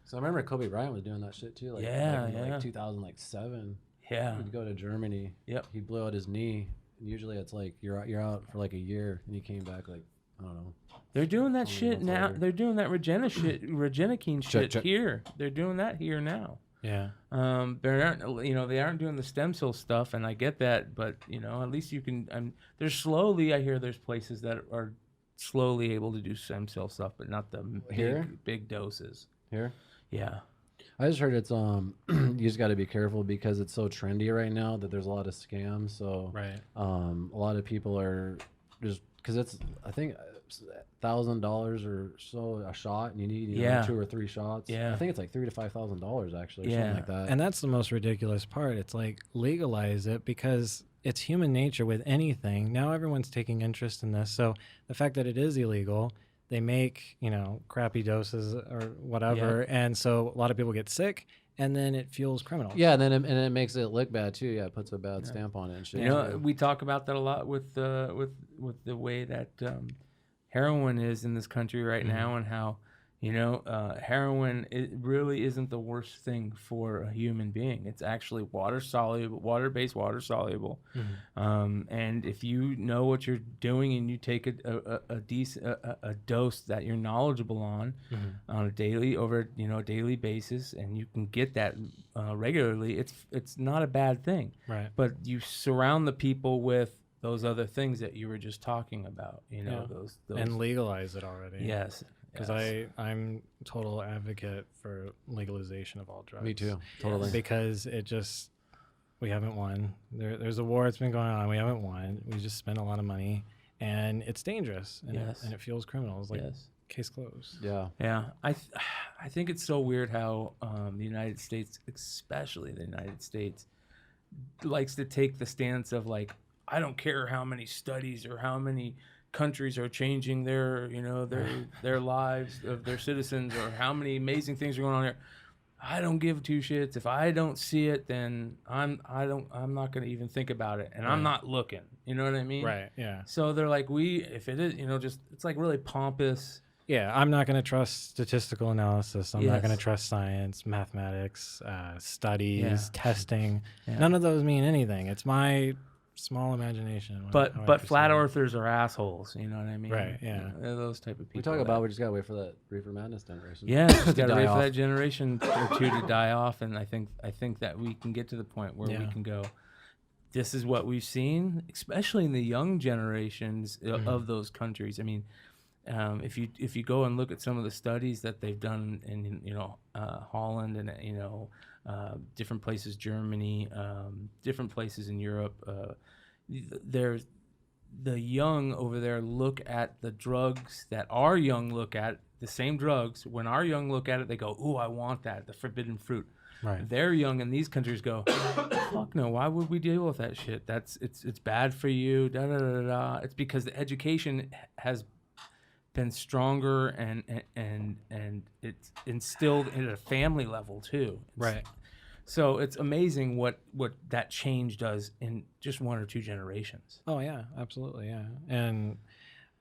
[SPEAKER 1] so I remember Kobe Bryant was doing that shit too. Like,
[SPEAKER 2] Yeah,
[SPEAKER 1] like, in,
[SPEAKER 2] yeah.
[SPEAKER 1] like 2007.
[SPEAKER 2] Yeah.
[SPEAKER 1] He'd go to Germany.
[SPEAKER 2] Yep.
[SPEAKER 1] He'd blow out his knee. And usually it's like you're out for like a year, and he came back like I don't know.
[SPEAKER 2] They're doing that
[SPEAKER 1] Only
[SPEAKER 2] shit
[SPEAKER 1] months
[SPEAKER 2] now.
[SPEAKER 1] later.
[SPEAKER 2] They're doing that Regenikine shit
[SPEAKER 1] check.
[SPEAKER 2] here. They're doing that here now.
[SPEAKER 3] Yeah.
[SPEAKER 2] They aren't doing the stem cell stuff, and I get that, but at least you can. There's slowly. I hear there's places that are slowly able to do stem cell stuff, but not the
[SPEAKER 1] Here?
[SPEAKER 2] big doses.
[SPEAKER 1] Here,
[SPEAKER 2] Yeah.
[SPEAKER 1] I just heard it's you just got to be careful because it's so trendy right now that there's a lot of scams. So
[SPEAKER 3] Right.
[SPEAKER 1] a lot of people are just because it's I think $1,000 or so a shot, and you need
[SPEAKER 2] Yeah.
[SPEAKER 1] 2 or 3 shots.
[SPEAKER 2] Yeah.
[SPEAKER 1] I think it's like $3,000 to $5,000 actually, or
[SPEAKER 2] Yeah.
[SPEAKER 1] something like that.
[SPEAKER 3] And that's the most ridiculous part. It's like legalize it because it's human nature with anything. Now everyone's taking interest in this. So the fact that it is illegal, they make, crappy doses or whatever. And so a lot of people get sick and then it fuels criminals.
[SPEAKER 1] Yeah, and then it makes it look bad too. Yeah, it puts a bad stamp on it and shit.
[SPEAKER 2] You know, we talk about that a lot with the way that heroin is in this country right now, and how heroin, it really isn't the worst thing for a human being. It's actually water soluble, water soluble. And if you know what you're doing and you take a dose that you're knowledgeable on a daily basis, and you can get that regularly, it's not a bad thing.
[SPEAKER 3] Right.
[SPEAKER 2] But you surround the people with those other things that you were just talking about, those
[SPEAKER 3] And legalize it already.
[SPEAKER 2] Yes.
[SPEAKER 3] Because I'm total advocate for legalization of all drugs.
[SPEAKER 1] Me too, totally.
[SPEAKER 3] Because we haven't won. There's a war that's been going on. We haven't won. We just spent a lot of money, and it's dangerous, and it fuels criminals. Case closed.
[SPEAKER 1] Yeah.
[SPEAKER 2] Yeah. I think it's so weird how the United States, especially the United States, likes to take the stance of like, I don't care how many studies or how many countries are changing their lives of their citizens, or how many amazing things are going on here. I don't give two shits. If I don't see it, then I'm not going to even think about it, and I'm not looking. You know what I mean?
[SPEAKER 3] Right. Yeah.
[SPEAKER 2] So they're like, if it is, it's like really pompous.
[SPEAKER 3] Yeah, I'm not going to trust statistical analysis. I'm not going to trust science, mathematics, studies, testing. Yeah. None of those mean anything. It's my small imagination.
[SPEAKER 2] But flat earthers are assholes. You know what I mean?
[SPEAKER 3] Right. Yeah.
[SPEAKER 2] They're those type of people.
[SPEAKER 1] We talk about we just gotta wait for that Reefer Madness generation.
[SPEAKER 2] Yeah, just gotta wait for that generation or two to die off, and I think that we can get to the point where we can go, this is what we've seen, especially in the young generations of those countries. I mean, if you go and look at some of the studies that they've done in Holland and different places, Germany, different places in Europe, there's the young over there look at the drugs that our young look at, the same drugs. When our young look at it, they go, "Ooh, I want that, the forbidden fruit."
[SPEAKER 3] Right.
[SPEAKER 2] Their young in these countries go, "Fuck no, why would we deal with that shit? It's bad for you." Da da da da. It's because the education has been stronger and it's instilled at a family level too.
[SPEAKER 3] Right.
[SPEAKER 2] So it's amazing what that change does in just one or two generations.
[SPEAKER 3] Oh yeah, absolutely, yeah. And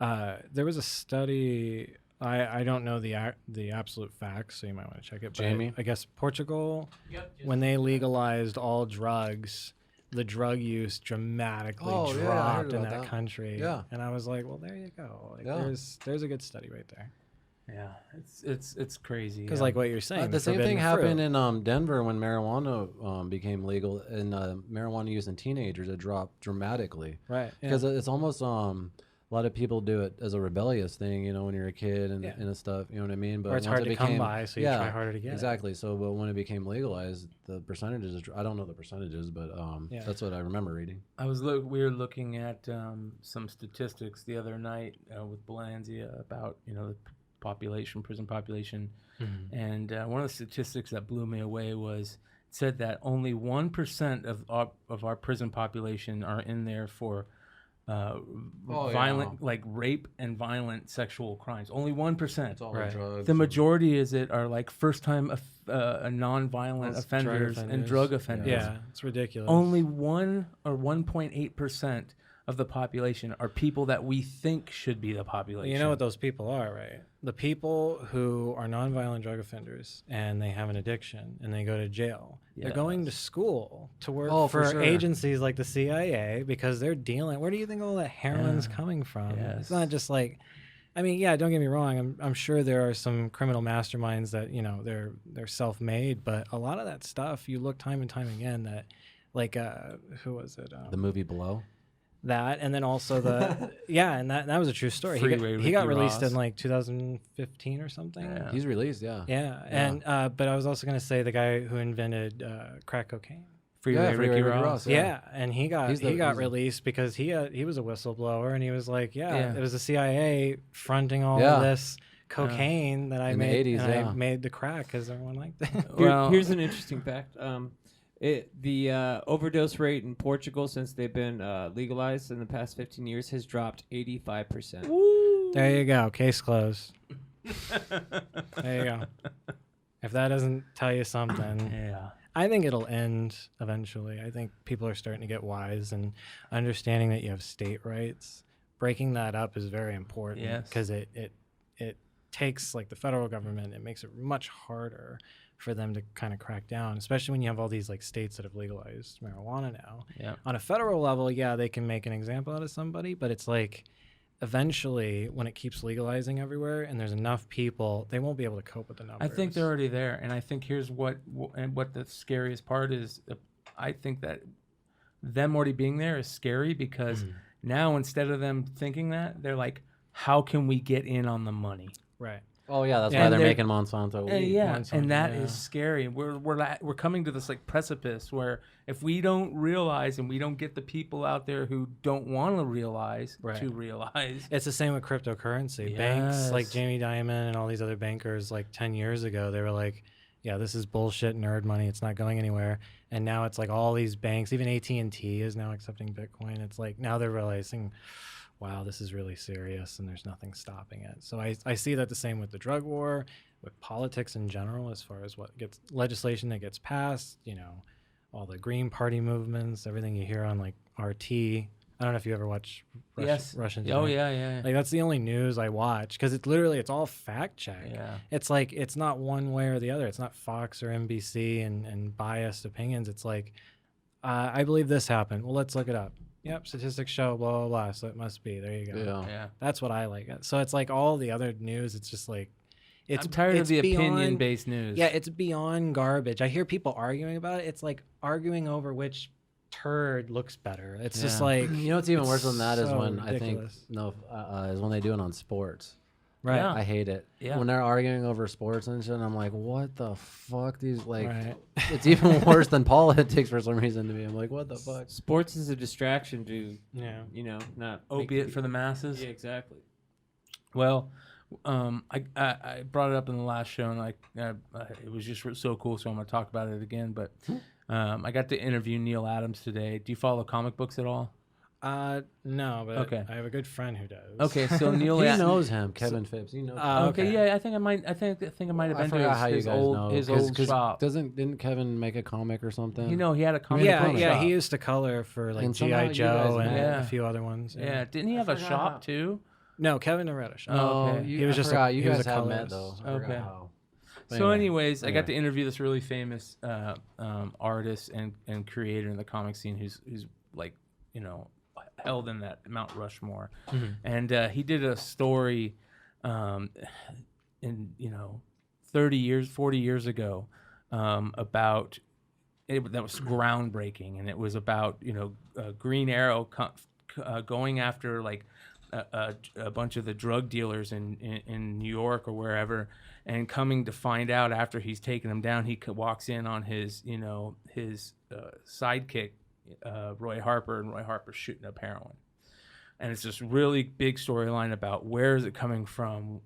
[SPEAKER 3] there was a study. I don't know the absolute facts, so you might want to check it.
[SPEAKER 1] Jamie,
[SPEAKER 3] I guess Portugal, when they legalized all drugs, the drug use dramatically dropped in that country. Yeah. And I was like, well, there you go. There's a good study right there.
[SPEAKER 2] Yeah, it's crazy.
[SPEAKER 3] Because like what you're saying,
[SPEAKER 1] the same thing happened in Denver when marijuana became legal, and marijuana use in teenagers, it dropped dramatically.
[SPEAKER 3] Right.
[SPEAKER 1] Because it's almost a lot of people do it as a rebellious thing, when you're a kid and stuff, you know what I mean? But
[SPEAKER 3] or it's hard to come by, so you try harder to get
[SPEAKER 1] exactly. So, but when it became legalized, the percentages, I don't know the percentages, but that's what I remember reading.
[SPEAKER 2] We were looking at some statistics the other night with Belanzia about, the prison population. And one of the statistics that blew me away said that only 1% of our prison population are in there for violent, like rape and violent sexual crimes. Only 1%.
[SPEAKER 1] It's all drugs.
[SPEAKER 2] The majority are like first-time non-violent offenders and drug offenders.
[SPEAKER 3] Yeah, it's ridiculous.
[SPEAKER 2] Only 1 or 1.8% of the population are people that we think should be the population.
[SPEAKER 3] You know what those people are, right? The people who are nonviolent drug offenders and they have an addiction and they go to jail. They're going to school to work for agencies like the CIA because they're dealing. Where do you think all that heroin's coming from?
[SPEAKER 2] Yes.
[SPEAKER 3] It's not just like, I mean, yeah, don't get me wrong. I'm sure there are some criminal masterminds that, they're self-made, but a lot of that stuff, you look time and time again that, like, who was it?
[SPEAKER 1] The movie Below.
[SPEAKER 3] That, and then also and that was a true story. He got released in like 2015 or something.
[SPEAKER 1] Yeah. He's released,
[SPEAKER 3] yeah. And but I was also going to say the guy who invented crack cocaine.
[SPEAKER 2] Freeway Ricky Ross.
[SPEAKER 3] Yeah, and he got released because he was a whistleblower, and he was like, it was the CIA fronting all of this cocaine that I
[SPEAKER 1] in
[SPEAKER 3] made,
[SPEAKER 1] the 80s,
[SPEAKER 3] and I made the crack because everyone liked that.
[SPEAKER 5] Well, here's an interesting fact. The overdose rate in Portugal since they've been legalized in the past 15 years has dropped 85%.
[SPEAKER 3] There you go. Case closed. There you go. If that doesn't tell you something,
[SPEAKER 2] Yeah.
[SPEAKER 3] I think it'll end eventually. I think people are starting to get wise and understanding that you have state rights. Breaking that up is very important
[SPEAKER 2] Yes.
[SPEAKER 3] because it takes like the federal government, it makes it much harder for them to kind of crack down, especially when you have all these like states that have legalized marijuana now.
[SPEAKER 2] Yeah.
[SPEAKER 3] On a federal level, yeah, they can make an example out of somebody, but it's like eventually when it keeps legalizing everywhere and there's enough people, they won't be able to cope with the numbers.
[SPEAKER 2] I think they're already there, and I think here's what the scariest part is. I think that them already being there is scary because now instead of them thinking that, they're like, how can we get in on the money?
[SPEAKER 3] right.
[SPEAKER 1] Oh yeah, that's
[SPEAKER 3] Yeah,
[SPEAKER 1] why
[SPEAKER 3] and
[SPEAKER 1] they're
[SPEAKER 3] they're-
[SPEAKER 1] making Monsanto weed.
[SPEAKER 2] Yeah,
[SPEAKER 3] Monsanto,
[SPEAKER 2] and that is
[SPEAKER 3] yeah.
[SPEAKER 2] scary. We're coming to this like precipice where if we don't realize and we don't get the people out there who don't want to realize
[SPEAKER 3] Right.
[SPEAKER 2] to realize.
[SPEAKER 3] It's the same with cryptocurrency. Banks like
[SPEAKER 2] Yes.
[SPEAKER 3] Jamie Dimon and all these other bankers like 10 years ago, they were like, yeah, this is bullshit nerd money. It's not going anywhere. And now it's like all these banks, even AT&T is now accepting Bitcoin. It's like now they're realizing, wow, this is really serious and there's nothing stopping it. So I see that the same with the drug war, with politics in general, as far as what gets legislation that gets passed, you know, all the Green Party movements, everything you hear on like RT. I don't know if you ever watch Russian.
[SPEAKER 2] Oh
[SPEAKER 3] Today.
[SPEAKER 2] yeah.
[SPEAKER 3] Like that's the only news I watch because it's literally it's all fact check.
[SPEAKER 2] Yeah.
[SPEAKER 3] It's like it's not one way or the other. It's not Fox or NBC and biased opinions. It's like I believe this happened. Well, let's look it up. Yep, statistics show blah blah blah. So it must be. There you go.
[SPEAKER 2] Yeah.
[SPEAKER 3] That's what I like. So it's like all the other news. It's just like
[SPEAKER 2] I'm tired of the opinion-based news.
[SPEAKER 3] Yeah, it's beyond garbage. I hear people arguing about it. It's like arguing over which turd looks better. It's just like
[SPEAKER 1] you know what's even worse than that is
[SPEAKER 3] so
[SPEAKER 1] when
[SPEAKER 3] ridiculous.
[SPEAKER 1] is when they do it on sports.
[SPEAKER 3] Right.
[SPEAKER 2] Yeah.
[SPEAKER 1] I hate it.
[SPEAKER 2] Yeah.
[SPEAKER 1] When they're arguing over sports and shit, and I'm like, what the fuck? These like,
[SPEAKER 3] Right.
[SPEAKER 1] it's even worse than politics for some reason to me. I'm like, what the fuck?
[SPEAKER 5] Sports is a distraction to,
[SPEAKER 3] Yeah.
[SPEAKER 5] you know, not
[SPEAKER 2] Opiate for the masses.
[SPEAKER 5] Yeah, exactly.
[SPEAKER 2] Well, I brought it up in the last show, and it was just so cool. So I'm going to talk about it again. But I got to interview Neil Adams today. Do you follow comic books at all?
[SPEAKER 3] No, but
[SPEAKER 2] Okay.
[SPEAKER 3] I have a good friend who does.
[SPEAKER 2] Okay, so Neil.
[SPEAKER 1] He knows him, Kevin Phipps. He knows. Him.
[SPEAKER 2] Okay,
[SPEAKER 3] okay.
[SPEAKER 2] yeah, I think I might. I think I might have
[SPEAKER 1] I
[SPEAKER 2] been to
[SPEAKER 1] forgot how you
[SPEAKER 2] his
[SPEAKER 1] guys
[SPEAKER 2] old
[SPEAKER 1] know.
[SPEAKER 2] his
[SPEAKER 1] 'Cause-
[SPEAKER 2] old
[SPEAKER 1] 'cause
[SPEAKER 2] shop.
[SPEAKER 1] Didn't Kevin make a comic or something?
[SPEAKER 2] You know, he had a comic
[SPEAKER 3] Yeah,
[SPEAKER 2] book
[SPEAKER 3] yeah,
[SPEAKER 2] shop.
[SPEAKER 3] he used to color for like
[SPEAKER 1] And somehow
[SPEAKER 3] G.I.
[SPEAKER 1] you
[SPEAKER 3] Joe
[SPEAKER 1] guys
[SPEAKER 3] and
[SPEAKER 2] met.
[SPEAKER 3] a few other ones.
[SPEAKER 2] Yeah, didn't he have a
[SPEAKER 1] forgot
[SPEAKER 2] shop
[SPEAKER 1] how-
[SPEAKER 2] too?
[SPEAKER 3] No, Kevin never had a shop.
[SPEAKER 2] Oh, okay.
[SPEAKER 1] You,
[SPEAKER 3] He was
[SPEAKER 1] I
[SPEAKER 3] just a-
[SPEAKER 1] forgot. You
[SPEAKER 3] he was
[SPEAKER 1] guys
[SPEAKER 3] a
[SPEAKER 1] have met
[SPEAKER 3] colorist.
[SPEAKER 1] though. I forgot
[SPEAKER 2] Okay.
[SPEAKER 1] how. But
[SPEAKER 2] So,
[SPEAKER 1] anyway,
[SPEAKER 2] anyways, I got
[SPEAKER 1] anyway.
[SPEAKER 2] to interview this really famous artist and creator in the comic scene who's like, you know, held in that Mount Rushmore, and he did a story, in 40 years ago, about it that was groundbreaking, and it was about Green Arrow going after like a bunch of the drug dealers in New York or wherever, and coming to find out after he's taken them down, he walks in on his sidekick, Roy Harper, and Roy Harper's shooting up heroin. And it's this really big storyline about where is it coming from,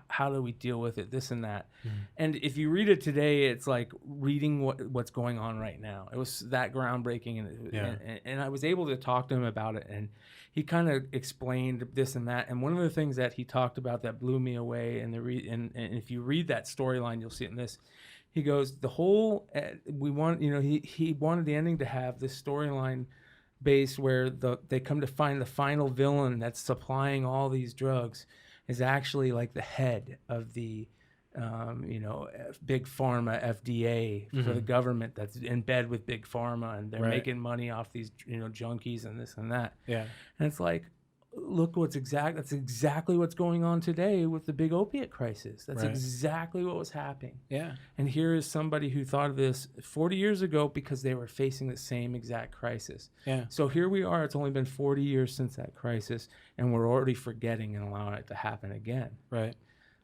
[SPEAKER 2] how do we deal with it, this and that. And if you read it today, it's like reading what's going on right now. It was that groundbreaking, and I was able to talk to him about it, and he kind of explained this and that. And one of the things that he talked about that blew me away, and if you read that storyline, you'll see it in this. He goes, the whole he wanted the ending to have this storyline base where they come to find the final villain that's supplying all these drugs is actually like the head of the big pharma, FDA, for the government that's in bed with big pharma, and they're making money off these junkies and this and that.
[SPEAKER 3] Yeah.
[SPEAKER 2] And it's like, look, that's exactly what's going on today with the big opiate crisis. That's exactly what was happening.
[SPEAKER 3] Yeah.
[SPEAKER 2] And here is somebody who thought of this 40 years ago because they were facing the same exact crisis.
[SPEAKER 3] Yeah.
[SPEAKER 2] So here we are. It's only been 40 years since that crisis, and we're already forgetting and allowing it to happen again.
[SPEAKER 3] Right.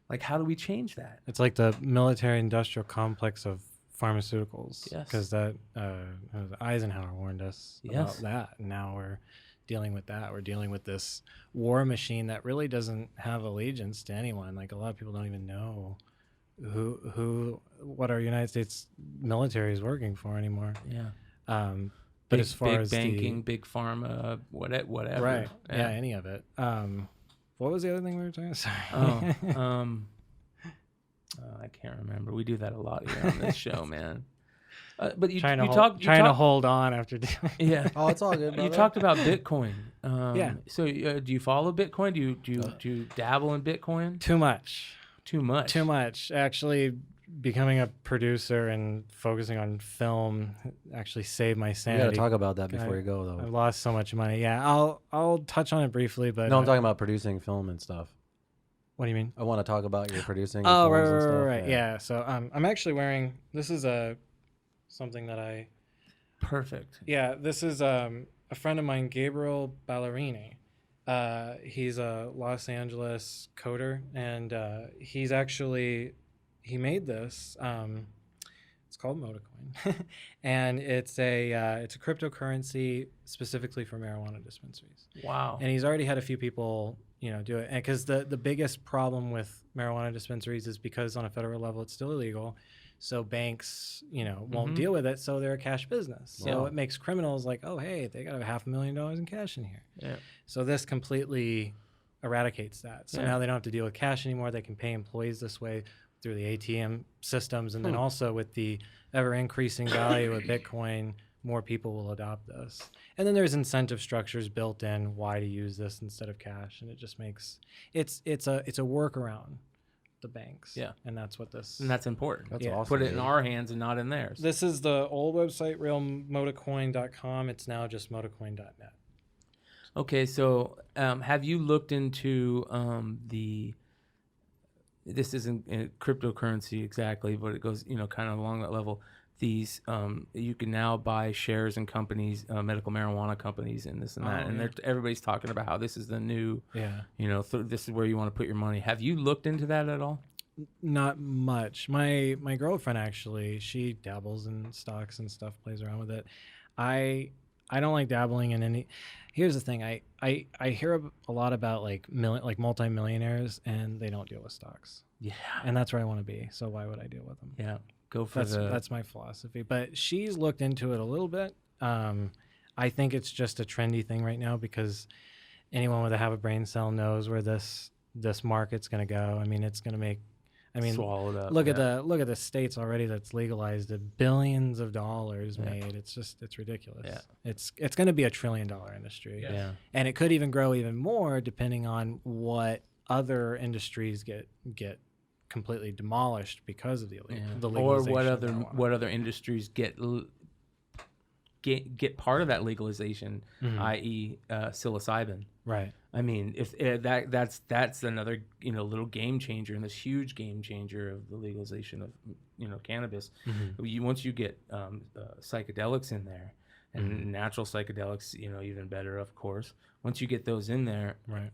[SPEAKER 2] Like, how do we change that?
[SPEAKER 3] It's like the military-industrial complex of pharmaceuticals.
[SPEAKER 2] Yes.
[SPEAKER 3] Because that Eisenhower warned us about
[SPEAKER 2] Yes.
[SPEAKER 3] that, and now we're dealing with that. We're dealing with this war machine that really doesn't have allegiance to anyone. Like, a lot of people don't even know what our United States military is working for anymore.
[SPEAKER 2] Yeah.
[SPEAKER 3] But
[SPEAKER 2] Big,
[SPEAKER 3] as far
[SPEAKER 2] big
[SPEAKER 3] as
[SPEAKER 2] banking, big pharma, whatever.
[SPEAKER 3] right, yeah, any of it. What was the other thing we were talking? Sorry.
[SPEAKER 2] I can't remember. We do that a lot here on this show, man. But you
[SPEAKER 3] trying to
[SPEAKER 2] talk,
[SPEAKER 3] hold on after doing.
[SPEAKER 2] yeah.
[SPEAKER 1] Oh, it's all good,
[SPEAKER 2] You
[SPEAKER 1] brother.
[SPEAKER 2] talked about Bitcoin.
[SPEAKER 3] Yeah.
[SPEAKER 2] So do you follow Bitcoin? Do you dabble in Bitcoin?
[SPEAKER 3] Too much.
[SPEAKER 2] Too much.
[SPEAKER 3] Too much. Actually, becoming a producer and focusing on film actually saved my
[SPEAKER 1] We
[SPEAKER 3] sanity.
[SPEAKER 1] gotta talk about that before you go,
[SPEAKER 3] I've
[SPEAKER 1] though.
[SPEAKER 3] lost so much money. Yeah, I'll touch on it briefly, but
[SPEAKER 1] No, I'm talking about producing film and stuff.
[SPEAKER 3] What do you mean?
[SPEAKER 1] I want to talk about your producing.
[SPEAKER 3] Oh,
[SPEAKER 1] films and stuff.
[SPEAKER 3] right. Yeah. So I'm actually wearing. This is something that I.
[SPEAKER 2] Perfect.
[SPEAKER 3] Yeah, this is a friend of mine, Gabriel Ballerini. He's a Los Angeles coder, and he made this. It's called Modacoin, and it's a cryptocurrency specifically for marijuana dispensaries.
[SPEAKER 2] Wow.
[SPEAKER 3] And he's already had a few people, do it. And because the biggest problem with marijuana dispensaries is because on a federal level it's still illegal. So banks, won't deal with it. So they're a cash business. So it makes criminals like, oh, hey, they got $500,000 in cash in here.
[SPEAKER 2] Yeah.
[SPEAKER 3] So this completely eradicates that. So now they don't have to deal with cash anymore. They can pay employees this way through the ATM systems. And then also with the ever increasing value of Bitcoin, more people will adopt this. And then there's incentive structures built in why to use this instead of cash. And it just makes it's a workaround the banks.
[SPEAKER 2] Yeah.
[SPEAKER 3] And that's what this.
[SPEAKER 2] And that's important.
[SPEAKER 1] That's
[SPEAKER 3] Yeah.
[SPEAKER 1] awesome.
[SPEAKER 2] Put it in our hands and not in theirs.
[SPEAKER 3] This is the old website, realmodacoin.com. It's now just modacoin.net.
[SPEAKER 2] Okay, so have you looked into this isn't cryptocurrency exactly, but it goes, kind of along that level. These, you can now buy shares in companies, medical marijuana companies and this and that. And everybody's talking about how this is the new, this is where you want to put your money. Have you looked into that at all?
[SPEAKER 3] Not much. My girlfriend, actually, she dabbles in stocks and stuff, plays around with it. I don't like dabbling in any. Here's the thing. I hear a lot about like multimillionaires, and they don't deal with stocks.
[SPEAKER 2] Yeah.
[SPEAKER 3] And that's where I want to be. So why would I deal with them?
[SPEAKER 2] Yeah. Go for
[SPEAKER 3] that's my philosophy. But she's looked into it a little bit. I think it's just a trendy thing right now because anyone with a brain cell knows where this market's going to go. I mean, it's going to make.
[SPEAKER 2] swallowed up.
[SPEAKER 3] Look at the states already that's legalized it, billions of dollars made. It's ridiculous.
[SPEAKER 2] Yeah.
[SPEAKER 3] It's going to be $1 trillion industry.
[SPEAKER 2] Yeah.
[SPEAKER 3] And it could even grow even more depending on what other industries get completely demolished because of the legalization.
[SPEAKER 2] Or what
[SPEAKER 3] of
[SPEAKER 2] other
[SPEAKER 3] marijuana.
[SPEAKER 2] what other industries get part of that legalization, i.e., psilocybin.
[SPEAKER 3] Right.
[SPEAKER 2] I mean, if that's another little game changer and this huge game changer of the legalization of cannabis. Once you get psychedelics in there, and natural psychedelics, even better, of course. Once you get those in there,
[SPEAKER 3] Right.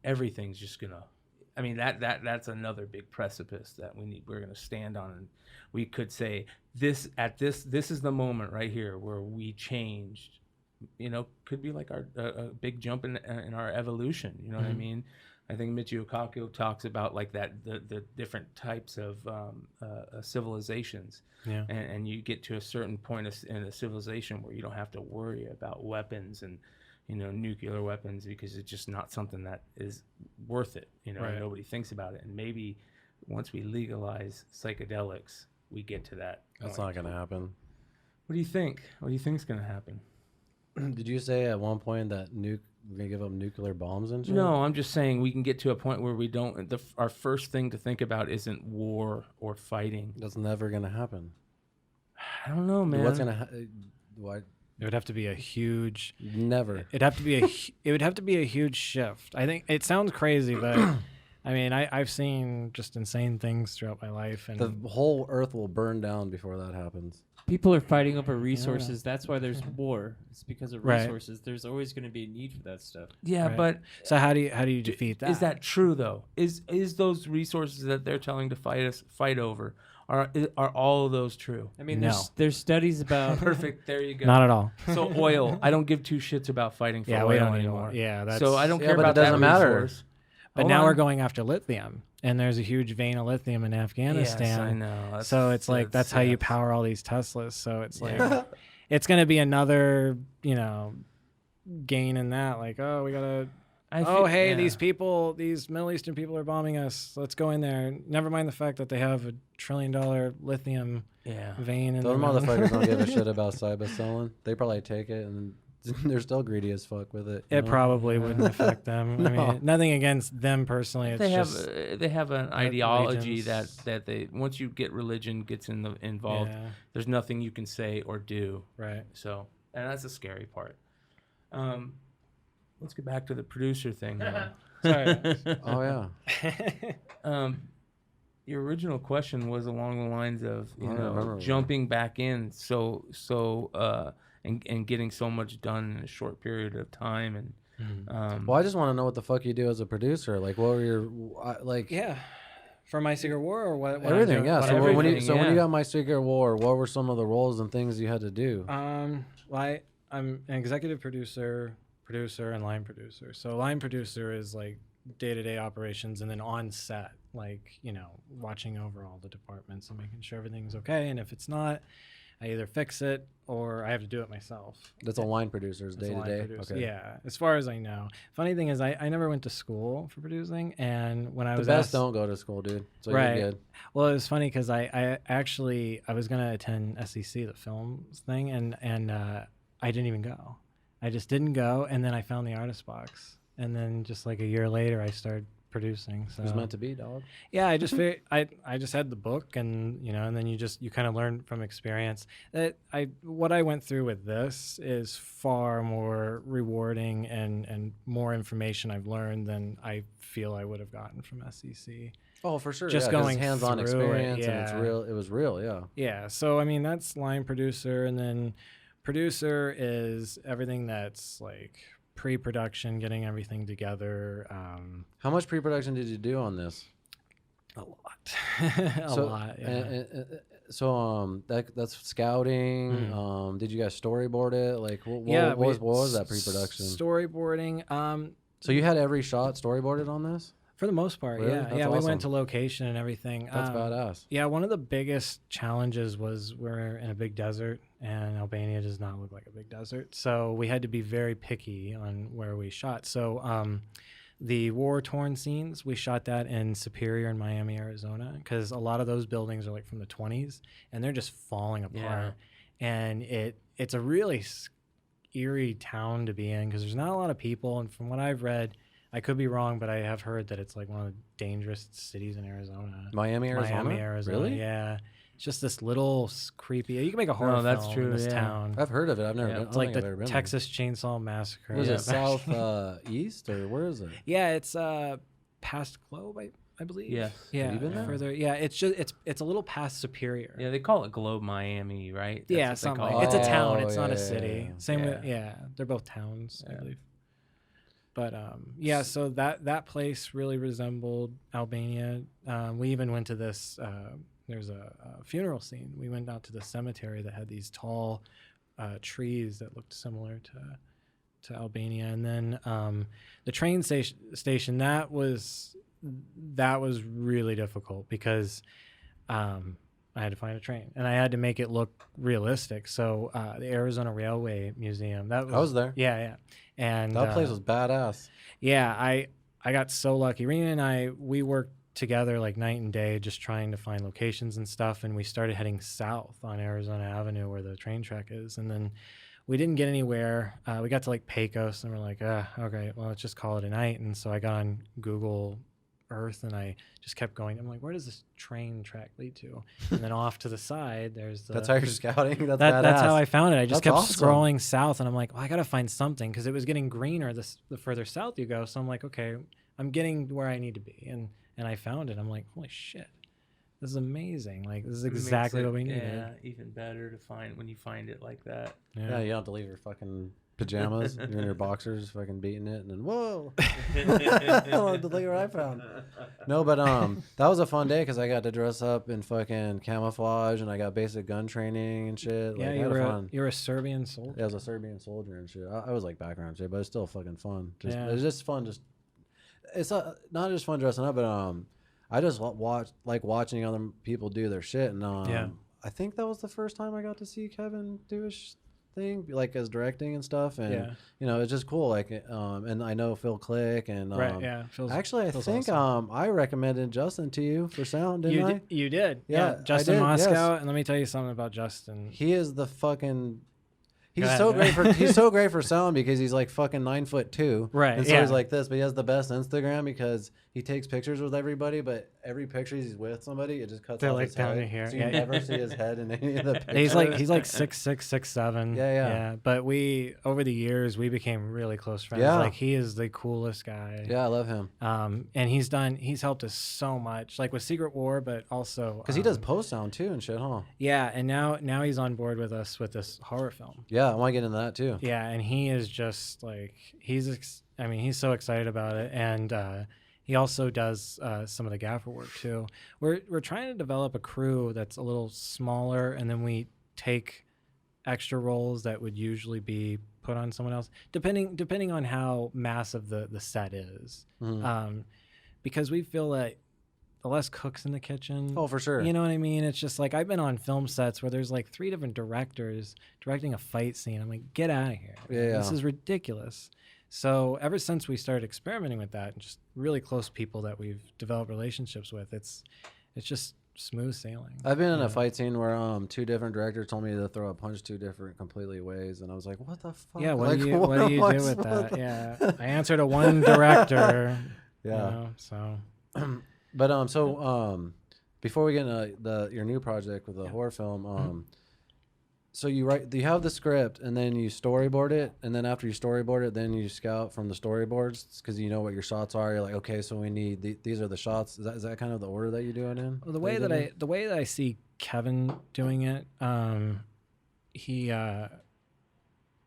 [SPEAKER 2] everything's just gonna. I mean, that's another big precipice that we're gonna stand on, and we could say this is the moment right here where we changed. Could be like our a big jump in our evolution. You know what I mean? I think Michio Kaku talks about like that the different types of civilizations.
[SPEAKER 3] Yeah.
[SPEAKER 2] And you get to a certain point in a civilization where you don't have to worry about weapons and nuclear weapons because it's just not something that is worth it.
[SPEAKER 3] Right.
[SPEAKER 2] Nobody thinks about it. And maybe once we legalize psychedelics, we get to that.
[SPEAKER 1] That's
[SPEAKER 2] point.
[SPEAKER 1] not gonna happen.
[SPEAKER 2] What do you think? What do you think's gonna happen?
[SPEAKER 1] Did you say at one point that we're gonna give up nuclear bombs and shit?
[SPEAKER 2] No, I'm just saying we can get to a point where we don't. Our first thing to think about isn't war or fighting.
[SPEAKER 1] That's never gonna happen.
[SPEAKER 2] I don't know, man.
[SPEAKER 1] What's gonna what?
[SPEAKER 3] It would have to be a huge.
[SPEAKER 1] Never.
[SPEAKER 3] It would have to be a huge shift. I think it sounds crazy, but I mean, I've seen just insane things throughout my life, and
[SPEAKER 1] The whole earth will burn down before that happens.
[SPEAKER 5] People are fighting over resources. That's why there's war. It's because of
[SPEAKER 3] Right.
[SPEAKER 5] resources. There's always going to be a need for that stuff.
[SPEAKER 2] Yeah,
[SPEAKER 3] Right.
[SPEAKER 2] but
[SPEAKER 3] so how do you defeat that?
[SPEAKER 2] is that true though? Is those resources that they're telling to fight over are all of those true?
[SPEAKER 5] I mean,
[SPEAKER 3] No.
[SPEAKER 5] there's studies about
[SPEAKER 2] Perfect. There you go.
[SPEAKER 3] Not at all.
[SPEAKER 2] So oil, I don't give two shits about fighting for
[SPEAKER 3] Yeah,
[SPEAKER 2] oil
[SPEAKER 3] we don't
[SPEAKER 2] anymore.
[SPEAKER 3] Yeah, that's
[SPEAKER 2] So I don't
[SPEAKER 1] Yeah,
[SPEAKER 2] care
[SPEAKER 1] but it
[SPEAKER 2] about that
[SPEAKER 1] doesn't matter.
[SPEAKER 2] resource.
[SPEAKER 3] But
[SPEAKER 2] Hold
[SPEAKER 3] now
[SPEAKER 2] on.
[SPEAKER 3] we're going after lithium, and there's a huge vein of lithium in Afghanistan.
[SPEAKER 2] Yes, I know.
[SPEAKER 3] So it's like that's how you power all these Teslas. So it's like it's going to be another gain in that. Like, oh, we gotta These people, these Middle Eastern people are bombing us. Let's go in there. Never mind the fact that they have $1 trillion lithium vein in
[SPEAKER 1] Those
[SPEAKER 3] their
[SPEAKER 1] motherfuckers don't give a shit about cyber selling. They probably take it and they're still greedy as fuck with it.
[SPEAKER 3] It probably wouldn't affect them.
[SPEAKER 1] No.
[SPEAKER 3] I mean, nothing against them personally. It's
[SPEAKER 2] They have an ideology
[SPEAKER 3] allegiance.
[SPEAKER 2] that they once you get religion gets involved, there's nothing you can say or do.
[SPEAKER 3] Right.
[SPEAKER 2] So, and that's the scary part. Let's get back to the producer thing now.
[SPEAKER 3] Sorry.
[SPEAKER 1] Oh yeah.
[SPEAKER 2] Your original question was along the lines of
[SPEAKER 1] remember
[SPEAKER 2] jumping back in and getting so much done in a short period of time and
[SPEAKER 1] Well, I just want to know what the fuck you do as a producer. Like, what were your
[SPEAKER 3] For My Secret War or what?
[SPEAKER 1] Everything, yeah. So when you
[SPEAKER 2] yeah.
[SPEAKER 1] got My Secret War, what were some of the roles and things you had to do?
[SPEAKER 3] Well, I'm an executive producer, and line producer. So line producer is like day-to-day operations, and then on set, like, watching over all the departments and making sure everything's okay. And if it's not, I either fix it or I have to do it myself.
[SPEAKER 1] That's a line producer's day to day. Okay.
[SPEAKER 3] Yeah, as far as I know. Funny thing is, I never went to school for producing, and when I was
[SPEAKER 1] the best don't go to school, dude. So
[SPEAKER 3] right.
[SPEAKER 1] You're good.
[SPEAKER 3] Well, it was funny because I was gonna attend SEC, the films thing, and I didn't even go. I just didn't go, and then I found the artist box, and then just like a year later, I started producing. So
[SPEAKER 1] it was meant to be, dog.
[SPEAKER 3] Yeah, I just figured, I just had the book, and and then you kind of learn from experience. What I went through with this is far more rewarding and more information I've learned than I feel I would have gotten from SEC.
[SPEAKER 1] Oh, for sure.
[SPEAKER 3] Just
[SPEAKER 1] going
[SPEAKER 3] going
[SPEAKER 1] hands-on
[SPEAKER 3] through
[SPEAKER 1] experience,
[SPEAKER 3] it,
[SPEAKER 1] and it's real. It was real, yeah.
[SPEAKER 3] Yeah. So I mean, that's line producer, and then producer is everything that's like pre-production, getting everything together.
[SPEAKER 1] How much pre-production did you do on this?
[SPEAKER 3] A lot. A lot. Yeah.
[SPEAKER 1] So that's scouting.
[SPEAKER 3] Mm-hmm.
[SPEAKER 1] Did you guys storyboard it? Like, what was that pre-production?
[SPEAKER 3] Storyboarding.
[SPEAKER 1] So you had every shot storyboarded on this?
[SPEAKER 3] For the most part,
[SPEAKER 1] really?
[SPEAKER 3] yeah.
[SPEAKER 1] That's
[SPEAKER 3] yeah,
[SPEAKER 1] awesome.
[SPEAKER 3] We went to location and everything.
[SPEAKER 1] That's badass.
[SPEAKER 3] Yeah, one of the biggest challenges was we're in a big desert, and Albania does not look like a big desert. So we had to be very picky on where we shot. So the war-torn scenes, we shot that in Superior in Miami, Arizona, because a lot of those buildings are like from the 20s, and they're just falling apart. Yeah. And it's a really eerie town to be in because there's not a lot of people. And from what I've read, I could be wrong, but I have heard that it's like one of the dangerous cities in Arizona.
[SPEAKER 1] Miami, Arizona? Really?
[SPEAKER 3] Yeah. It's just this little creepy. You can make a horror film in this town.
[SPEAKER 1] I've heard of it. I've never been.
[SPEAKER 3] It's like the Texas Chainsaw Massacre.
[SPEAKER 1] Is it south east or where is it?
[SPEAKER 3] Yeah, it's past Globe, I believe.
[SPEAKER 2] Yes.
[SPEAKER 3] Yeah.
[SPEAKER 1] Have you been there?
[SPEAKER 3] Further. Yeah, it's a little past Superior.
[SPEAKER 2] Yeah, they call it Globe Miami, right?
[SPEAKER 3] That's something like it's a town. It's not a city. Same with they're both towns, I believe. But so that place really resembled Albania. We even went to this. There's a funeral scene. We went out to the cemetery that had these tall trees that looked similar to Albania. And then the train station that was really difficult because I had to find a train and I had to make it look realistic. So the Arizona Railway Museum. I
[SPEAKER 1] was there.
[SPEAKER 3] Yeah. And
[SPEAKER 1] that place was badass.
[SPEAKER 3] Yeah, I got so lucky. Rena and we worked together like night and day just trying to find locations and stuff, and we started heading south on Arizona Avenue where the train track is, and then we didn't get anywhere. We got to like Pecos and we're like, okay, well, let's just call it a night. And so I got on Google Earth and I just kept going. I'm like, where does this train track lead to? And then off to the side, there's the...
[SPEAKER 1] That's how you're scouting?
[SPEAKER 3] That's how I found it. I just kept
[SPEAKER 1] awesome.
[SPEAKER 3] scrolling south and I'm like, well, I got to find something because it was getting greener the further south you go. So I'm like, okay, I'm getting where I need to be. And I found it. I'm like, holy shit, this is amazing. Like, this is exactly what we needed.
[SPEAKER 2] Yeah, even better to find when you find it like that.
[SPEAKER 1] Yeah, you don't have to leave your fucking pajamas. You're in your boxers fucking beating it and then whoa. I love to look what I found. No, but that was a fun day because I got to dress up in fucking camouflage and I got basic gun training and shit.
[SPEAKER 3] Yeah,
[SPEAKER 1] like,
[SPEAKER 3] you were a Serbian soldier.
[SPEAKER 1] Yeah, I was a Serbian soldier and shit. I was like background shit, but it's still fucking fun. It was just fun. It's not just fun dressing up, but I just like watching other people do their shit. And I think that was the first time I got to see Kevin do his thing, like as directing and stuff, and
[SPEAKER 3] Yeah.
[SPEAKER 1] you know, it's just cool. Like, and I know Phil Click, and
[SPEAKER 3] Right. Yeah.
[SPEAKER 1] actually, I
[SPEAKER 3] feels
[SPEAKER 1] think
[SPEAKER 3] awesome.
[SPEAKER 1] I recommended Justin to you for sound, didn't I?
[SPEAKER 3] You did.
[SPEAKER 1] Yeah, I
[SPEAKER 3] Justin
[SPEAKER 1] did,
[SPEAKER 3] Moscow.
[SPEAKER 1] yes.
[SPEAKER 3] And let me tell you something about Justin.
[SPEAKER 1] He is the fucking. He's
[SPEAKER 3] ahead,
[SPEAKER 1] so
[SPEAKER 3] go
[SPEAKER 1] great for he's so great for sound because he's like fucking 9'2",
[SPEAKER 3] Right,
[SPEAKER 1] And so
[SPEAKER 3] yeah.
[SPEAKER 1] he's like this, but he has the best Instagram because he takes pictures with everybody, but every picture he's with somebody, it just cuts
[SPEAKER 3] They're
[SPEAKER 1] off
[SPEAKER 3] like
[SPEAKER 1] his
[SPEAKER 3] down
[SPEAKER 1] head,
[SPEAKER 3] to here.
[SPEAKER 1] so you
[SPEAKER 3] Yeah.
[SPEAKER 1] never see his head in any of the pictures.
[SPEAKER 3] He's like 6'6", 6'7".
[SPEAKER 1] Yeah.
[SPEAKER 3] But we over the years we became really close friends.
[SPEAKER 1] Yeah.
[SPEAKER 3] Like he is the coolest guy.
[SPEAKER 1] Yeah, I love him
[SPEAKER 3] And he's helped us so much, like with Secret War, but also
[SPEAKER 1] because he does post sound too and shit, huh?
[SPEAKER 3] Yeah, and now he's on board with us with this horror film.
[SPEAKER 1] Yeah, I want to get into that too.
[SPEAKER 3] Yeah, and he is just like he's so excited about it, and he also does some of the gaffer work too. We're trying to develop a crew that's a little smaller, and then we take extra roles that would usually be put on someone else, depending on how massive the set is. Because we feel that the less cooks in the kitchen.
[SPEAKER 1] Oh, for sure.
[SPEAKER 3] You know what I mean? It's just like I've been on film sets where there's like 3 different directors directing a fight scene. I'm like, get out of here.
[SPEAKER 1] Yeah.
[SPEAKER 3] This is ridiculous. So ever since we started experimenting with that, and just really close people that we've developed relationships with, it's just smooth sailing.
[SPEAKER 1] I've been in a fight scene where 2 different directors told me to throw a punch 2 different completely ways, and I was like, what the fuck?
[SPEAKER 3] Yeah, what
[SPEAKER 1] like,
[SPEAKER 3] do you do
[SPEAKER 1] am I
[SPEAKER 3] with that?
[SPEAKER 1] supposed-
[SPEAKER 3] Yeah, I answered to one director.
[SPEAKER 1] Yeah.
[SPEAKER 3] You know, so
[SPEAKER 1] But before we get into your new project with the horror film, so you have the script and then you storyboard it, and then after you storyboard it, then you scout from the storyboards because you know what your shots are. You're like, okay, so we need these are the shots. Is that kind of the order that you do it in?
[SPEAKER 3] well, the way that I see Kevin doing it,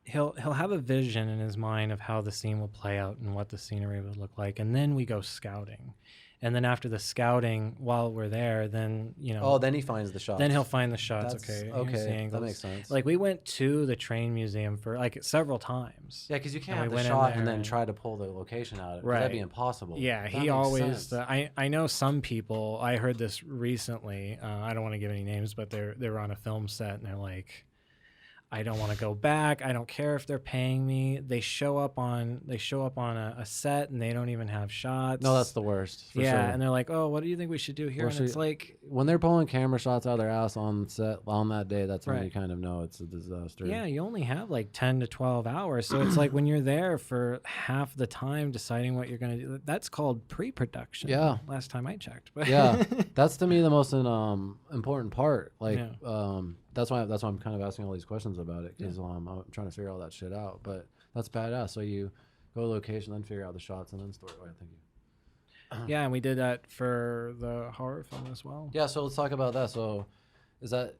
[SPEAKER 3] he'll have a vision in his mind of how the scene will play out and what the scenery would look like, and then we go scouting. And then after the scouting, while we're there, then
[SPEAKER 1] then he finds the shots.
[SPEAKER 3] then he'll find the shots.
[SPEAKER 1] That's-
[SPEAKER 3] Here's the
[SPEAKER 1] okay,
[SPEAKER 3] angles.
[SPEAKER 1] that makes sense.
[SPEAKER 3] Like we went to the train museum for like several times.
[SPEAKER 1] Yeah, because you can't
[SPEAKER 3] And
[SPEAKER 1] have
[SPEAKER 3] we
[SPEAKER 1] the
[SPEAKER 3] went in
[SPEAKER 1] shot
[SPEAKER 3] there
[SPEAKER 1] and then
[SPEAKER 3] and-
[SPEAKER 1] try to pull the location out of it. 'Cause
[SPEAKER 3] Right.
[SPEAKER 1] That'd be impossible.
[SPEAKER 3] Yeah,
[SPEAKER 1] That
[SPEAKER 3] he
[SPEAKER 1] makes
[SPEAKER 3] always.
[SPEAKER 1] sense.
[SPEAKER 3] I know some people. I heard this recently. I don't want to give any names, but they're on a film set and they're like, I don't want to go back. I don't care if they're paying me. They show up on a set and they don't even have shots.
[SPEAKER 1] No, that's the worst. For
[SPEAKER 3] yeah,
[SPEAKER 1] sure.
[SPEAKER 3] and they're like, oh, what do you think we should do here?
[SPEAKER 1] Well,
[SPEAKER 3] And it's
[SPEAKER 1] see,
[SPEAKER 3] like,
[SPEAKER 1] when they're pulling camera shots out of their ass on set on that day, that's when
[SPEAKER 3] Right.
[SPEAKER 1] you kind of know it's a disaster.
[SPEAKER 3] yeah, you only have like 10 to 12 hours. So it's like when you're there for half the time deciding what you're going to do, that's called pre-production.
[SPEAKER 1] Yeah.
[SPEAKER 3] Last time I checked. But
[SPEAKER 1] Yeah, that's to me the most important part. Like,
[SPEAKER 3] Yeah.
[SPEAKER 1] that's why I'm kind of asking all these questions about it because I'm trying to figure all that shit out. But that's badass. So you go to location, then figure out the shots, and then story. Oh, thank you.
[SPEAKER 3] Yeah, and we did that for the horror film as well.
[SPEAKER 1] Yeah, so let's talk about that. So, is that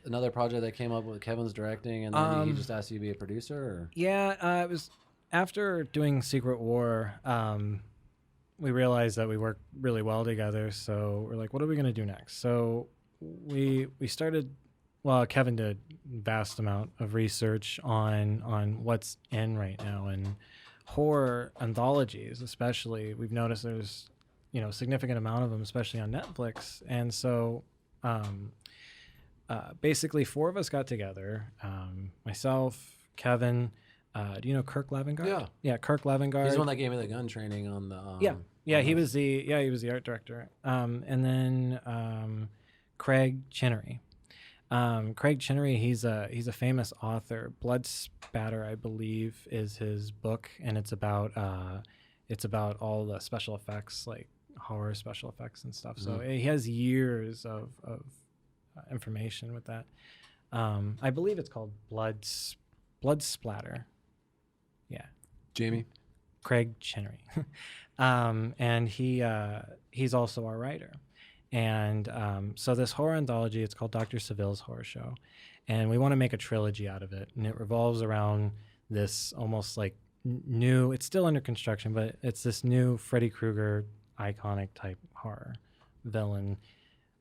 [SPEAKER 1] another project that came up with Kevin's directing, and then he just asked you to be a producer? Or?
[SPEAKER 3] Yeah, it was after doing Secret War. We realized that we work really well together. So we're like, what are we gonna do next? So we started. Well, Kevin did a vast amount of research on what's in right now, and horror anthologies especially. We've noticed there's a significant amount of them, especially on Netflix. And so basically 4 of us got together, myself, Kevin, do you know Kirk Lavengard? Yeah, Kirk Lavengard.
[SPEAKER 1] He's the one that gave me the gun training on the
[SPEAKER 3] he was the art director. And then Craig Chinnery. Craig Chinnery, he's a famous author. Blood Spatter, I believe, is his book, and it's about all the special effects, like horror special effects and stuff. So he has years of information with that. I believe it's called Blood Splatter. Yeah,
[SPEAKER 1] Jamie.
[SPEAKER 3] Craig Chinnery, and he's also our writer. And so this horror anthology, it's called Dr. Seville's Horror Show. And we want to make a trilogy out of it. And it revolves around this almost like new, it's still under construction, but it's this new Freddy Krueger iconic type horror villain,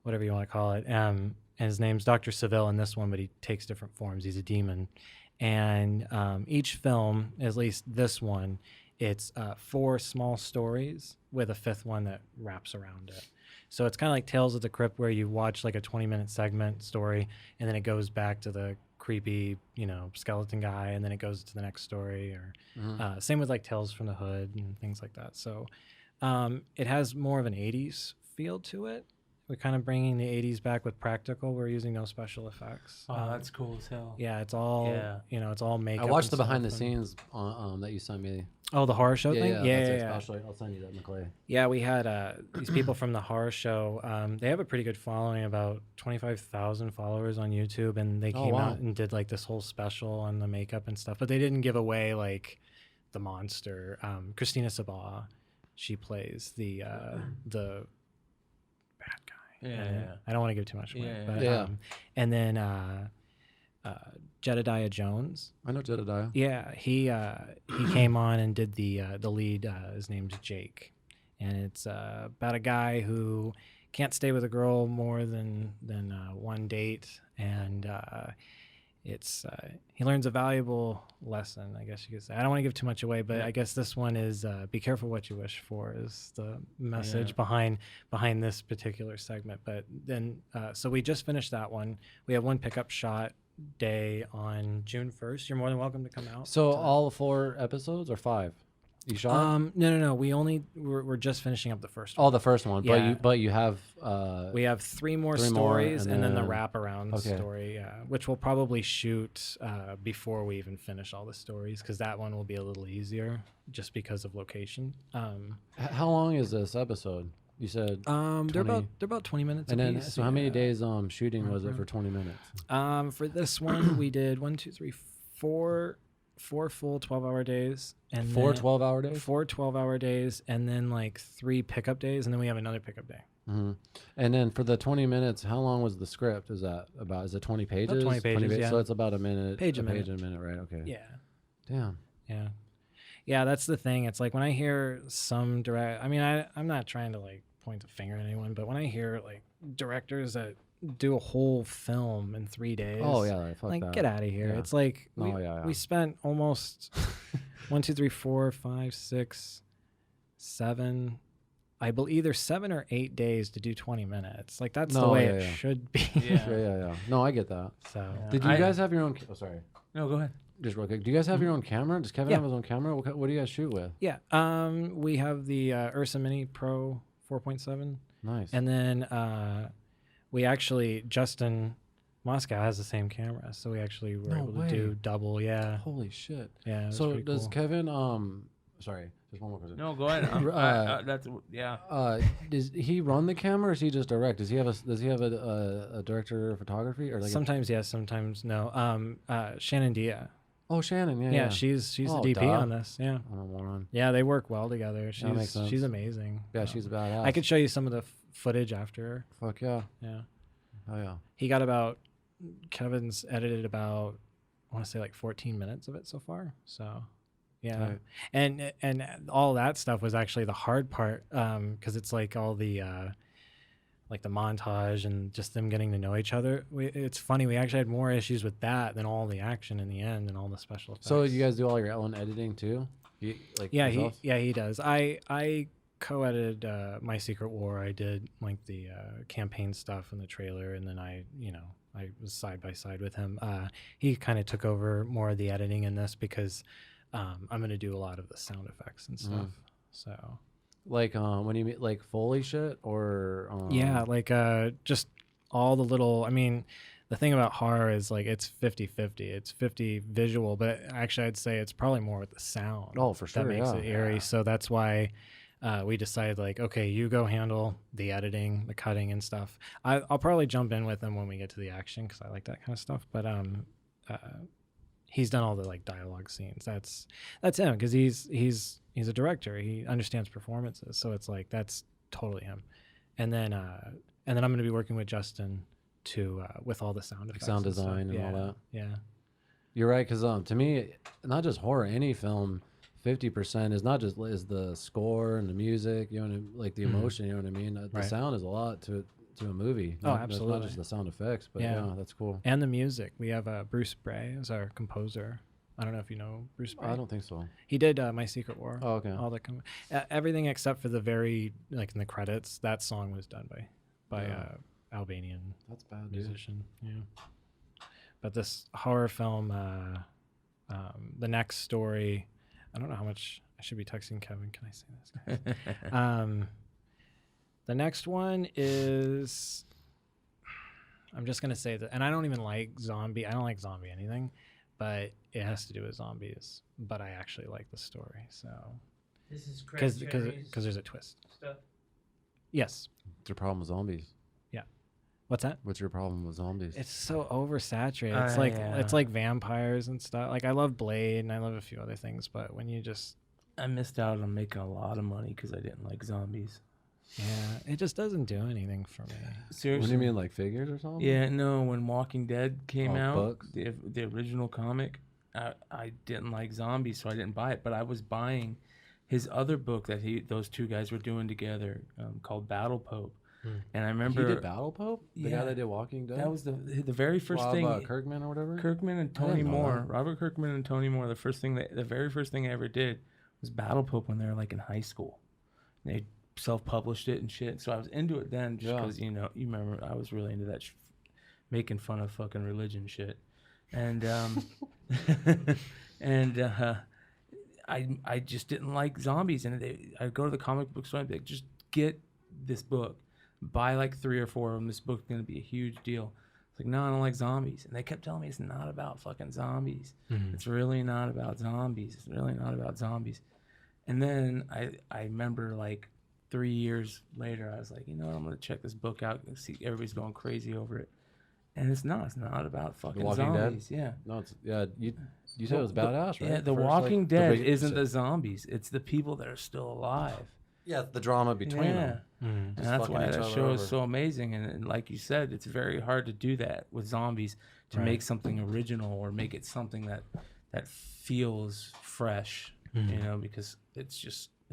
[SPEAKER 3] whatever you want to call it. And his name's Dr. Seville in this one, but he takes different forms. He's a demon. And each film, at least this one, it's 4 small stories with a 5th one that wraps around it. So it's kind of like Tales of the Crypt, where you watch like a 20-minute segment story, and then it goes back to the creepy, skeleton guy, and then it goes to the next story. Or
[SPEAKER 1] Mhm.
[SPEAKER 3] same with like Tales from the Hood and things like that. So it has more of an 80s feel to it. We're kind of bringing the 80s back with practical. We're using no special effects.
[SPEAKER 2] Oh, that's cool as hell.
[SPEAKER 3] Yeah, it's all it's all makeup.
[SPEAKER 1] I watched the
[SPEAKER 3] and
[SPEAKER 1] behind the
[SPEAKER 3] stuff,
[SPEAKER 1] scenes that you sent me.
[SPEAKER 3] Oh, the horror show thing?
[SPEAKER 1] Yeah,
[SPEAKER 3] Yeah.
[SPEAKER 1] especially. I'll send you that, McClay.
[SPEAKER 3] Yeah, we had these people from the horror show. They have a pretty good following, about 25,000 followers on YouTube, and they came out and did like this whole special on the makeup and stuff. But they didn't give away like the monster. Christina Sabah, she plays the bad guy.
[SPEAKER 2] Yeah.
[SPEAKER 3] I don't want to give too much away.
[SPEAKER 2] Yeah,
[SPEAKER 3] but,
[SPEAKER 1] yeah.
[SPEAKER 3] And then Jedediah Jones.
[SPEAKER 1] I know Jedediah.
[SPEAKER 3] Yeah, he came on and did the lead. His name's Jake, and it's about a guy who can't stay with a girl more than one date, and he learns a valuable lesson, I guess you could say. I don't want to give too much away, but I guess this one is be careful what you wish for is the message behind this particular segment. But then, so we just finished that one. We have one pickup shot day on June 1st. You're more than welcome to come out.
[SPEAKER 1] So all 4 episodes or 5? You shot?
[SPEAKER 3] No. We're just finishing up the first one.
[SPEAKER 1] Oh, the first one.
[SPEAKER 3] Yeah.
[SPEAKER 1] But you have
[SPEAKER 3] We have 3 more
[SPEAKER 1] 3 more,
[SPEAKER 3] stories and then the
[SPEAKER 1] then-
[SPEAKER 3] wraparound
[SPEAKER 1] Okay.
[SPEAKER 3] story, which we'll probably shoot before we even finish all the stories, because that one will be a little easier just because of location.
[SPEAKER 1] how long is this episode? You said
[SPEAKER 3] They're about 20 minutes.
[SPEAKER 1] and then
[SPEAKER 3] apiece,
[SPEAKER 1] so how many days shooting was it for 20 minutes?
[SPEAKER 3] For this one, we did 4 full 12-hour days, and
[SPEAKER 1] 4
[SPEAKER 3] then
[SPEAKER 1] 12-hour days?
[SPEAKER 3] 4 12-hour days, and then like 3 pickup days, and then we have another pickup day.
[SPEAKER 1] Mm-hmm. And then for the 20 minutes, how long was the script? Is it 20 pages?
[SPEAKER 3] About 20 pages, yeah.
[SPEAKER 1] So it's about a minute.
[SPEAKER 3] Page a
[SPEAKER 1] a minute, right? Okay.
[SPEAKER 3] Yeah.
[SPEAKER 1] Damn.
[SPEAKER 3] Yeah, that's the thing. It's like when I hear some I'm not trying to like point a finger at anyone, but when I hear like directors that do a whole film in 3 days,
[SPEAKER 1] Oh yeah, fuck
[SPEAKER 3] like
[SPEAKER 1] that.
[SPEAKER 3] get out of here.
[SPEAKER 1] Yeah.
[SPEAKER 3] It's like
[SPEAKER 1] Yeah.
[SPEAKER 3] we spent almost 1, 2, 3, 4, 5, 6, 7. I believe either 7 or 8 days to do 20 minutes. Like that's the way it should be.
[SPEAKER 1] Yeah. No, I get that.
[SPEAKER 3] So
[SPEAKER 1] Did you guys have your own? Oh, sorry.
[SPEAKER 2] No, go ahead.
[SPEAKER 1] Just real quick. Do you guys have your own camera? Does Kevin have his own camera? What do you guys shoot with?
[SPEAKER 3] yeah, we have the Ursa Mini Pro 4.7.
[SPEAKER 1] Nice.
[SPEAKER 3] And then we actually, Justin Moscow has the same camera, so we actually were able to do double. Yeah.
[SPEAKER 1] Holy shit.
[SPEAKER 3] Yeah. it was
[SPEAKER 1] So
[SPEAKER 3] pretty
[SPEAKER 1] does
[SPEAKER 3] cool.
[SPEAKER 1] Kevin? Sorry, just one more question.
[SPEAKER 2] No, go ahead. That's yeah.
[SPEAKER 1] Does he run the camera, or does he just direct? Does he have a director of photography, or like
[SPEAKER 3] Sometimes yes, sometimes no. Shannon Dia.
[SPEAKER 1] Oh, Shannon. Yeah.
[SPEAKER 3] Yeah, she's the DP
[SPEAKER 1] duh.
[SPEAKER 3] on this. Yeah.
[SPEAKER 1] I'm a moron.
[SPEAKER 3] Yeah, they work well together.
[SPEAKER 1] That makes sense.
[SPEAKER 3] She's amazing.
[SPEAKER 1] Yeah, she's a badass.
[SPEAKER 3] I could show you some of the footage after.
[SPEAKER 1] Fuck yeah.
[SPEAKER 3] Yeah.
[SPEAKER 1] Oh yeah.
[SPEAKER 3] He got Kevin's edited about, I want to say like 14 minutes of it so far. So, yeah.
[SPEAKER 1] Right.
[SPEAKER 3] And all that stuff was actually the hard part, because it's like all the like the montage and just them getting to know each other. It's funny, we actually had more issues with that than all the action in the end and all the special effects.
[SPEAKER 1] So you guys do all your own editing too? Yourself?
[SPEAKER 3] he does. I co-edited My Secret War. I did like the campaign stuff and the trailer, and then I was side by side with him. He kind of took over more of the editing in this because I'm going to do a lot of the sound effects and stuff. So
[SPEAKER 1] Like when you mean like Foley shit or
[SPEAKER 3] yeah, like just all the little, I mean, the thing about horror is like it's 50-50. It's 50 visual, but actually I'd say it's probably more with the sound.
[SPEAKER 1] Oh, for sure.
[SPEAKER 3] That makes it eerie. So that's why we decided like, okay, you go handle the editing, the cutting and stuff. I'll probably jump in with him when we get to the action because I like that kind of stuff. But he's done all the like dialogue scenes. That's him because he's a director. He understands performances. So it's like that's totally him. And then I'm going to be working with Justin to with all the sound effects,
[SPEAKER 1] sound
[SPEAKER 3] and stuff.
[SPEAKER 1] design and all that.
[SPEAKER 3] Yeah.
[SPEAKER 1] You're right, because to me, not just horror, any film, 50% is not just is the score and the music, you know, like the emotion, you know what I mean? The
[SPEAKER 3] Right.
[SPEAKER 1] sound is a lot to a movie.
[SPEAKER 3] Oh,
[SPEAKER 1] Not
[SPEAKER 3] absolutely.
[SPEAKER 1] just the sound effects, but
[SPEAKER 3] Yeah.
[SPEAKER 1] yeah, that's cool.
[SPEAKER 3] And the music. We have Bruce Bray as our composer. I don't know if you know Bruce Bray.
[SPEAKER 1] I don't think so.
[SPEAKER 3] He did My Secret War.
[SPEAKER 1] Oh, okay.
[SPEAKER 3] All the everything except for the very like in the credits. That song was done by
[SPEAKER 1] Yeah.
[SPEAKER 3] Albanian
[SPEAKER 1] That's bad, dude.
[SPEAKER 3] musician. Yeah. but this horror film, the next story, I don't know how much I should be texting Kevin. Can I say this, guys? The next one is, I'm just gonna say that, and I don't even like zombie. I don't like zombie anything, but it has to do with zombies. But I actually like the story, so
[SPEAKER 2] This is
[SPEAKER 3] because there's a twist.
[SPEAKER 2] stuff.
[SPEAKER 3] Yes.
[SPEAKER 1] What's your problem with zombies?
[SPEAKER 3] What's that?
[SPEAKER 1] What's your problem with zombies?
[SPEAKER 3] It's so oversaturated. It's like
[SPEAKER 2] yeah.
[SPEAKER 3] it's like vampires and stuff. Like I love Blade and I love a few other things, but when you just
[SPEAKER 2] I missed out on making a lot of money because I didn't like zombies.
[SPEAKER 3] it just doesn't do anything for me.
[SPEAKER 2] Seriously.
[SPEAKER 1] What do you mean, like figures or something?
[SPEAKER 2] Yeah, no. When Walking Dead came out,
[SPEAKER 1] books?
[SPEAKER 2] the original comic, I didn't like zombies, so I didn't buy it. But I was buying his other book that those two guys were doing together, called Battle Pope. And I remember
[SPEAKER 1] He did Battle Pope? The guy that did Walking Dead?
[SPEAKER 2] That was the very first thing.
[SPEAKER 1] Kirkman or whatever?
[SPEAKER 2] Kirkman and Tony
[SPEAKER 1] didn't know
[SPEAKER 2] Moore,
[SPEAKER 1] that.
[SPEAKER 2] Robert Kirkman and Tony Moore. The very first thing I ever did was Battle Pope when they were like in high school. They self-published it and shit. So I was into it then, just because you remember I was really into that, making fun of fucking religion shit, and I just didn't like zombies. And I'd go to the comic book store and be like, just get this book. Buy like 3 or 4 of them. This book's going to be a huge deal. It's like, no, I don't like zombies. And they kept telling me it's not about fucking zombies. It's really not about zombies. It's really not about zombies. And then I remember like 3 years later, I was like, you know what? I'm going to check this book out and see. Everybody's going crazy over it. And it's not about fucking
[SPEAKER 1] Walking
[SPEAKER 2] zombies.
[SPEAKER 1] Dead?
[SPEAKER 2] Yeah.
[SPEAKER 1] No, it's you said it was badass, right?
[SPEAKER 2] Yeah, The
[SPEAKER 1] First,
[SPEAKER 2] Walking
[SPEAKER 1] like,
[SPEAKER 2] Dead
[SPEAKER 1] big-
[SPEAKER 2] isn't the zombies. It's the people that are still alive.
[SPEAKER 1] Yeah, the drama between them.
[SPEAKER 2] And
[SPEAKER 1] Just
[SPEAKER 2] that's
[SPEAKER 1] fucking
[SPEAKER 2] why
[SPEAKER 1] each
[SPEAKER 2] that
[SPEAKER 1] other
[SPEAKER 2] show is
[SPEAKER 1] over.
[SPEAKER 2] so amazing. And like you said, it's very hard to do that with zombies, to
[SPEAKER 3] Right.
[SPEAKER 2] make something original or make it something that feels fresh, because it's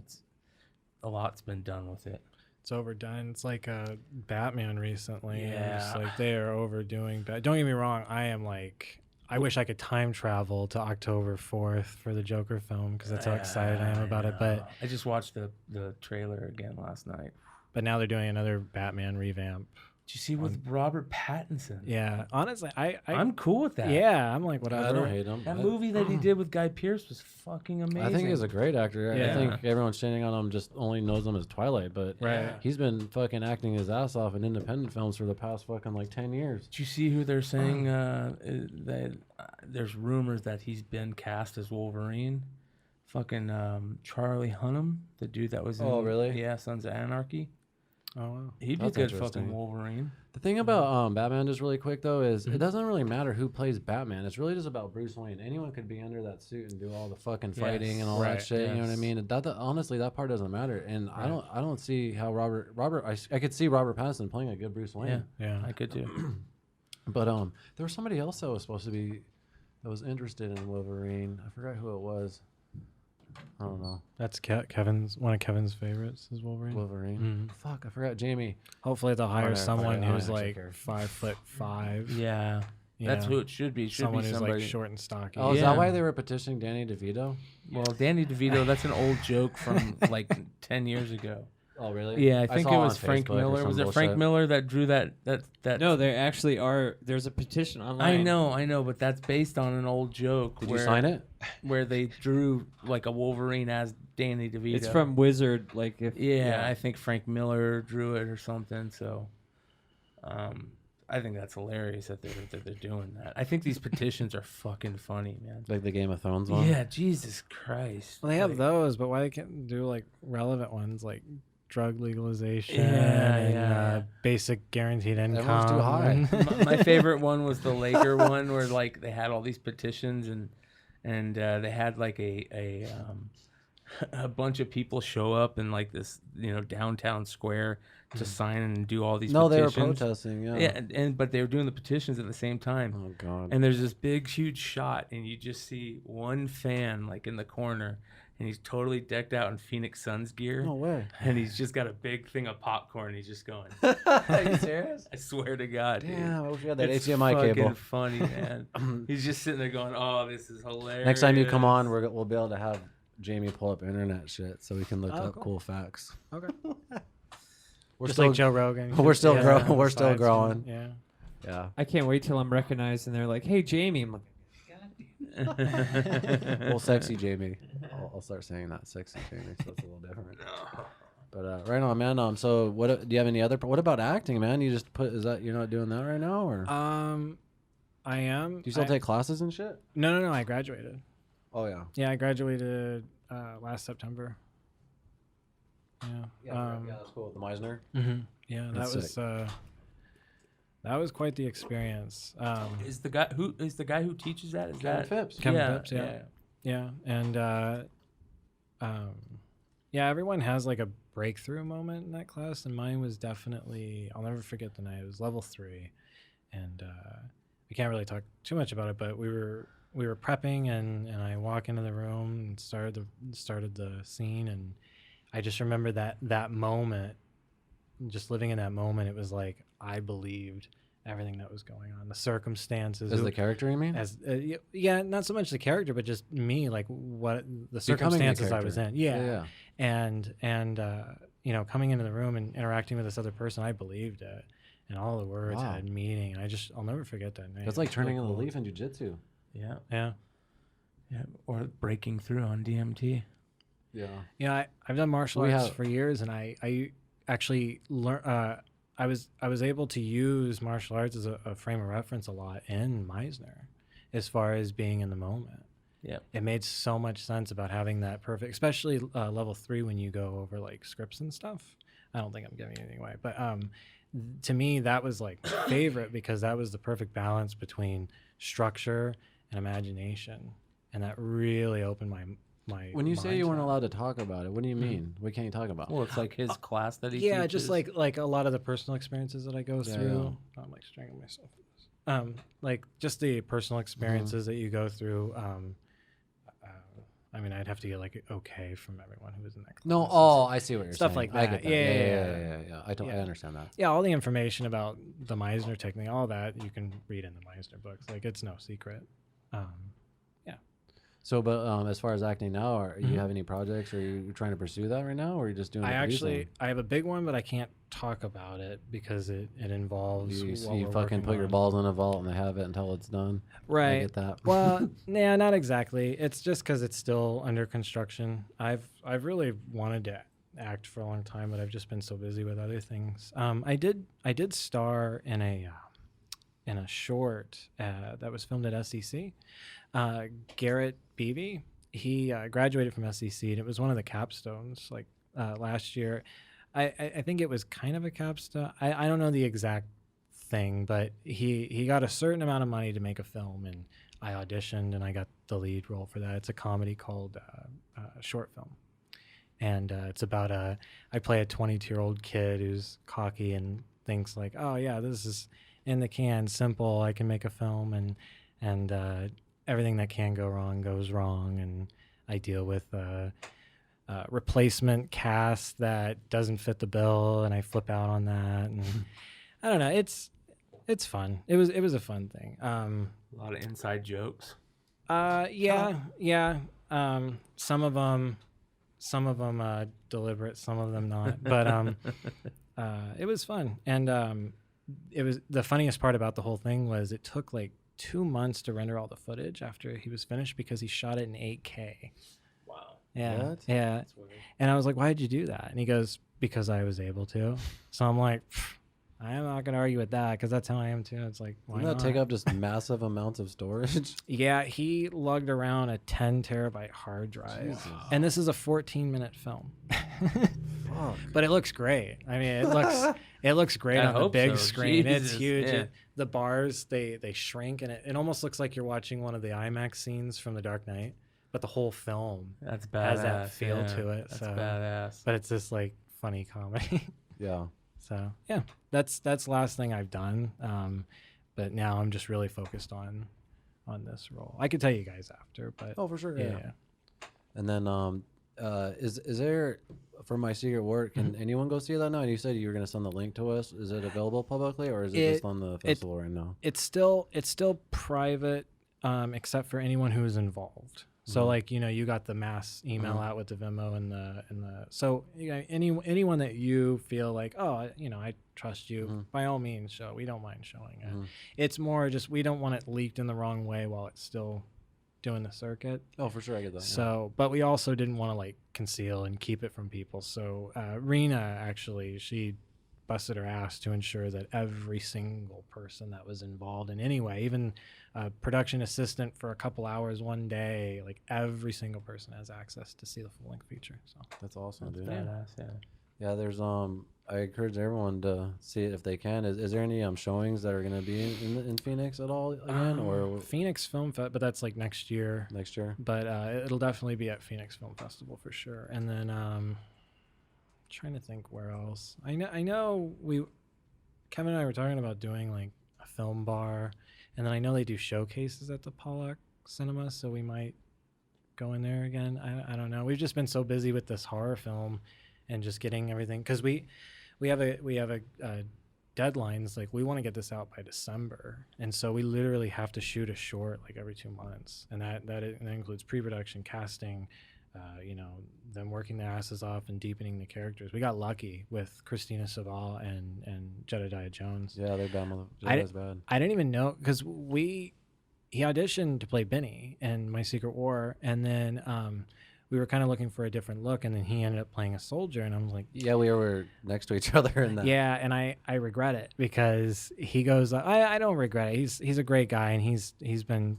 [SPEAKER 2] a lot's been done with it.
[SPEAKER 3] It's overdone. It's like Batman recently.
[SPEAKER 2] Yeah.
[SPEAKER 3] It's like they are overdoing. Don't get me wrong. I wish I could time travel to October 4th for the Joker film because that's how excited I am about it. But
[SPEAKER 2] I just watched the trailer again last night.
[SPEAKER 3] now they're doing another Batman revamp.
[SPEAKER 2] Did you see with Robert Pattinson?
[SPEAKER 3] Yeah, honestly,
[SPEAKER 2] I'm cool with that.
[SPEAKER 3] Yeah, I'm like whatever.
[SPEAKER 1] I don't hate him.
[SPEAKER 2] That movie that he did with Guy Pearce was fucking amazing.
[SPEAKER 1] I think he's a great actor.
[SPEAKER 3] Yeah.
[SPEAKER 1] I think everyone shitting on him just only knows him as Twilight, but
[SPEAKER 3] Right.
[SPEAKER 1] he's been fucking acting his ass off in independent films for the past fucking like 10 years.
[SPEAKER 2] Did you see who they're saying that there's rumors that he's been cast as Wolverine? Fucking Charlie Hunnam, the dude that was in
[SPEAKER 1] really?
[SPEAKER 2] Yeah, Sons of Anarchy.
[SPEAKER 3] Oh wow.
[SPEAKER 2] He'd
[SPEAKER 1] That's
[SPEAKER 2] be good
[SPEAKER 1] interesting.
[SPEAKER 2] fucking Wolverine.
[SPEAKER 1] The thing about Batman, just really quick though, is it doesn't really matter who plays Batman. It's really just about Bruce Wayne. Anyone could be under that suit and do all the fucking fighting and all that
[SPEAKER 3] Right,
[SPEAKER 1] shit. You know what I
[SPEAKER 2] yes.
[SPEAKER 1] mean? Honestly, that part doesn't matter. And I don't see how Robert. I could see Robert Pattinson playing a good Bruce Wayne.
[SPEAKER 3] Yeah.
[SPEAKER 2] I could too.
[SPEAKER 1] But there was somebody else that was supposed to be that was interested in Wolverine. I forgot who it was. I don't know.
[SPEAKER 3] That's one of Kevin's favorites is Wolverine.
[SPEAKER 1] Wolverine. Fuck, I forgot Jamie.
[SPEAKER 3] Hopefully they'll hire
[SPEAKER 1] no,
[SPEAKER 3] someone
[SPEAKER 1] I don't
[SPEAKER 3] who's
[SPEAKER 1] actually
[SPEAKER 3] like
[SPEAKER 1] care.
[SPEAKER 3] 5'5".
[SPEAKER 2] Yeah. That's who it should be. It should
[SPEAKER 3] Someone
[SPEAKER 2] be
[SPEAKER 3] who's
[SPEAKER 2] somebody.
[SPEAKER 3] like short and stocky.
[SPEAKER 1] Oh, is
[SPEAKER 2] Yeah.
[SPEAKER 1] that why they were petitioning Danny DeVito?
[SPEAKER 2] Well, Danny DeVito, that's an old joke from like 10 years ago.
[SPEAKER 1] Oh, really?
[SPEAKER 2] Yeah, I think
[SPEAKER 1] saw
[SPEAKER 2] it
[SPEAKER 1] on
[SPEAKER 2] was Frank
[SPEAKER 1] Facebook or
[SPEAKER 2] Miller.
[SPEAKER 1] some
[SPEAKER 2] Was it Frank
[SPEAKER 1] bullshit.
[SPEAKER 2] Miller that drew that?
[SPEAKER 5] No, there actually are. There's a petition online.
[SPEAKER 2] I know, but that's based on an old joke.
[SPEAKER 1] Did you sign it?
[SPEAKER 2] Where they drew like a Wolverine as Danny DeVito.
[SPEAKER 5] It's from Wizard. Like if
[SPEAKER 2] Yeah, I think Frank Miller drew it or something. So, I think that's hilarious that they're doing that. I think these petitions are fucking funny, man.
[SPEAKER 1] Like the Game of Thrones one?
[SPEAKER 2] Yeah, Jesus Christ.
[SPEAKER 3] Well, they have
[SPEAKER 2] Like,
[SPEAKER 3] those, but why they can't do like relevant ones like drug legalization
[SPEAKER 2] Yeah,
[SPEAKER 3] and
[SPEAKER 2] yeah.
[SPEAKER 3] Basic guaranteed income?
[SPEAKER 1] Everyone's too high.
[SPEAKER 3] and-
[SPEAKER 2] my favorite one was the Laker one, where like they had all these petitions and they had like a bunch of people show up in like this downtown square to sign and do all these.
[SPEAKER 1] No, they were
[SPEAKER 2] petitions.
[SPEAKER 1] protesting. Yeah.
[SPEAKER 2] Yeah, but they were doing the petitions at the same time.
[SPEAKER 1] Oh god.
[SPEAKER 2] And there's this big, huge shot, and you just see one fan like in the corner, and he's totally decked out in Phoenix Suns gear.
[SPEAKER 1] No way.
[SPEAKER 2] And he's just got a big thing of popcorn. He's just going.
[SPEAKER 1] Are you serious?
[SPEAKER 2] I swear to God, dude.
[SPEAKER 1] Damn, I wish we had that
[SPEAKER 2] It's
[SPEAKER 1] HDMI
[SPEAKER 2] fucking
[SPEAKER 1] cable.
[SPEAKER 2] funny, man. He's just sitting there going, "Oh, this is hilarious."
[SPEAKER 1] Next time you come on, we'll be able to have Jamie pull up internet shit so we can look up
[SPEAKER 3] cool.
[SPEAKER 1] cool facts.
[SPEAKER 3] Okay.
[SPEAKER 1] We're
[SPEAKER 3] Just
[SPEAKER 1] still
[SPEAKER 3] like Joe Rogan.
[SPEAKER 1] we're still
[SPEAKER 3] Yeah,
[SPEAKER 1] growing. We're still
[SPEAKER 3] slides,
[SPEAKER 1] growing.
[SPEAKER 3] Yeah.
[SPEAKER 1] Yeah.
[SPEAKER 5] I can't wait till I'm recognized and they're like, "Hey, Jamie." I'm like,
[SPEAKER 1] Well, sexy Jamie. I'll start saying that, sexy Jamie. So it's a little different. But right on, man. So what? Do you have any other? What about acting, man? You just put. Is that you're not doing that right now, or?
[SPEAKER 3] I am.
[SPEAKER 1] Do you still take classes and shit?
[SPEAKER 3] No. I graduated.
[SPEAKER 1] Oh yeah.
[SPEAKER 3] Yeah, I graduated last September.
[SPEAKER 1] Yeah, that's cool. The Meisner.
[SPEAKER 3] Mm-hmm. Yeah,
[SPEAKER 1] That's
[SPEAKER 3] that was quite the experience.
[SPEAKER 2] Is the guy who teaches that? Is
[SPEAKER 1] Kevin
[SPEAKER 2] that
[SPEAKER 1] Phipps?
[SPEAKER 3] Kevin Phipps, yeah, and everyone has like a breakthrough moment in that class, and mine was definitely, I'll never forget the night. It was level 3, and we can't really talk too much about it, but we were prepping, and I walk into the room and started the scene, and I just remember that moment, just living in that moment. It was like I believed everything that was going on, the circumstances.
[SPEAKER 1] As the character, you mean?
[SPEAKER 3] As not so much the character, but just me, like what the
[SPEAKER 1] Becoming the
[SPEAKER 3] circumstances I was in.
[SPEAKER 1] Yeah.
[SPEAKER 3] And coming into the room and interacting with this other person, I believed it, and all the words had meaning. And I'll never forget that night.
[SPEAKER 1] It's like turning a leaf in jiu-jitsu.
[SPEAKER 2] Yeah, or breaking through on DMT.
[SPEAKER 3] Yeah, I've done martial arts for years, and I actually learned. I was able to use martial arts as a frame of reference a lot in Meisner, as far as being in the moment.
[SPEAKER 2] Yeah,
[SPEAKER 3] it made so much sense about having that perfect, especially level 3 when you go over like scripts and stuff. I don't think I'm giving anything away, but to me that was like my favorite, because that was the perfect balance between structure and imagination, and that really opened my. When
[SPEAKER 1] you say you weren't allowed to talk about it, what do you mean? What can't you talk about?
[SPEAKER 2] Well, it's like his class that he teaches.
[SPEAKER 3] Just like a lot of the personal experiences that I go through. I'm like strangling myself. Like just the personal experiences that you go through. I mean, I'd have to get like okay from everyone who was in that class.
[SPEAKER 1] No, I see what you're saying.
[SPEAKER 3] Stuff like that.
[SPEAKER 1] I get that.
[SPEAKER 3] Yeah.
[SPEAKER 1] I understand that.
[SPEAKER 3] Yeah, all the information about the Meisner technique, all that you can read in the Meisner books. Like it's no secret.
[SPEAKER 1] So, but as far as acting now, are you have any projects? Are you trying to pursue that right now, or are you just doing? I
[SPEAKER 3] have a big one, but I can't talk about it because it involves.
[SPEAKER 1] You fucking put your balls in a vault and they have it until it's done.
[SPEAKER 3] Right.
[SPEAKER 1] I get that.
[SPEAKER 3] Well, yeah, not exactly. It's just because it's still under construction. I've really wanted to act for a long time, but I've just been so busy with other things. I did star in a short that was filmed at SEC. Garrett Beebe, he graduated from SEC, and it was one of the capstones like last year. I think it was kind of a capstone. I don't know the exact thing, but he got a certain amount of money to make a film, and I auditioned and I got the lead role for that. It's a comedy called Short Film, and it's about I play a 22-year-old kid who's cocky and thinks like, oh yeah, this is in the can, simple, I can make a film, and everything that can go wrong goes wrong, and I deal with replacement cast that doesn't fit the bill, and I flip out on that, and I don't know, it's fun. It was a fun thing.
[SPEAKER 2] A lot of inside jokes.
[SPEAKER 3] Yeah. Some of them deliberate, some of them not, but it was fun, and it was the funniest part about the whole thing was it took like 2 months to render all the footage after he was finished because he shot it in 8K.
[SPEAKER 2] Wow.
[SPEAKER 3] Yeah.
[SPEAKER 1] What?
[SPEAKER 3] Yeah.
[SPEAKER 1] That's weird.
[SPEAKER 3] And I was like, why did you do that? And he goes, because I was able to. So I'm like, I'm not going to argue with that because that's how I am too. It's like, why
[SPEAKER 1] Doesn't that
[SPEAKER 3] not?
[SPEAKER 1] take up just massive amounts of storage?
[SPEAKER 3] Yeah, he lugged around a 10 terabyte hard drive.
[SPEAKER 1] Jesus.
[SPEAKER 3] And this is a 14-minute film.
[SPEAKER 1] Fuck.
[SPEAKER 3] But it looks great. I mean, it looks great
[SPEAKER 2] I
[SPEAKER 3] on the
[SPEAKER 2] hope
[SPEAKER 3] big
[SPEAKER 2] so.
[SPEAKER 3] screen.
[SPEAKER 2] Jesus,
[SPEAKER 3] It's huge.
[SPEAKER 2] yeah.
[SPEAKER 3] The bars, they shrink, and it almost looks like you're watching one of the IMAX scenes from The Dark Knight, but the whole film
[SPEAKER 2] That's badass.
[SPEAKER 3] has that feel to it.
[SPEAKER 2] That's
[SPEAKER 3] so.
[SPEAKER 2] badass.
[SPEAKER 3] But it's this like funny comedy.
[SPEAKER 1] Yeah.
[SPEAKER 3] So yeah, that's the last thing I've done. But now I'm just really focused on this role. I could tell you guys after, but
[SPEAKER 1] Oh, for sure.
[SPEAKER 3] yeah.
[SPEAKER 1] And then, is there for My Secret Work? Can anyone go see that now? And you said you were going to send the link to us. Is it available publicly, or is it just on the festival right now?
[SPEAKER 3] It's still private, except for anyone who is involved. So like, you know, you got the mass email out with the Venmo and the so anyone that you feel like, oh, you know, I trust you, by all means show. We don't mind showing it. It's more just we don't want it leaked in the wrong way while it's still doing the circuit.
[SPEAKER 1] Oh, for sure, I get that.
[SPEAKER 3] So, but we also didn't want to like conceal and keep it from people. So Rena actually, she busted her ass to ensure that every single person that was involved in any way, even a production assistant for a couple hours one day, like every single person has access to see the full length feature. So
[SPEAKER 1] That's awesome, dude.
[SPEAKER 2] Badass,
[SPEAKER 1] Yeah, there's I encourage everyone to see it if they can. Is there any showings that are gonna be in Phoenix at all again, or
[SPEAKER 3] Phoenix Film Fest? But that's like next year.
[SPEAKER 1] next year?
[SPEAKER 3] But it'll definitely be at Phoenix Film Festival for sure. And then trying to think where else. I know Kevin and I were talking about doing like a film bar, and then I know they do showcases at the Pollock Cinema, so we might go in there again. I don't know. We've just been so busy with this horror film and just getting everything, because we have a deadlines. Like we want to get this out by December, and so we literally have to shoot a short like every 2 months, and that includes pre-production, casting, you know, them working their asses off and deepening the characters. We got lucky with Christina Saval and Jedediah Jones.
[SPEAKER 1] Yeah, they're bad. Jedediah's bad.
[SPEAKER 3] I didn't even know, because he auditioned to play Benny in My Secret War, and then we were kind of looking for a different look, and then he ended up playing a soldier, and I was like,
[SPEAKER 1] Yeah, we were next to each other in that.
[SPEAKER 3] yeah, and I regret it, because he goes, I don't regret it. He's a great guy, and he's been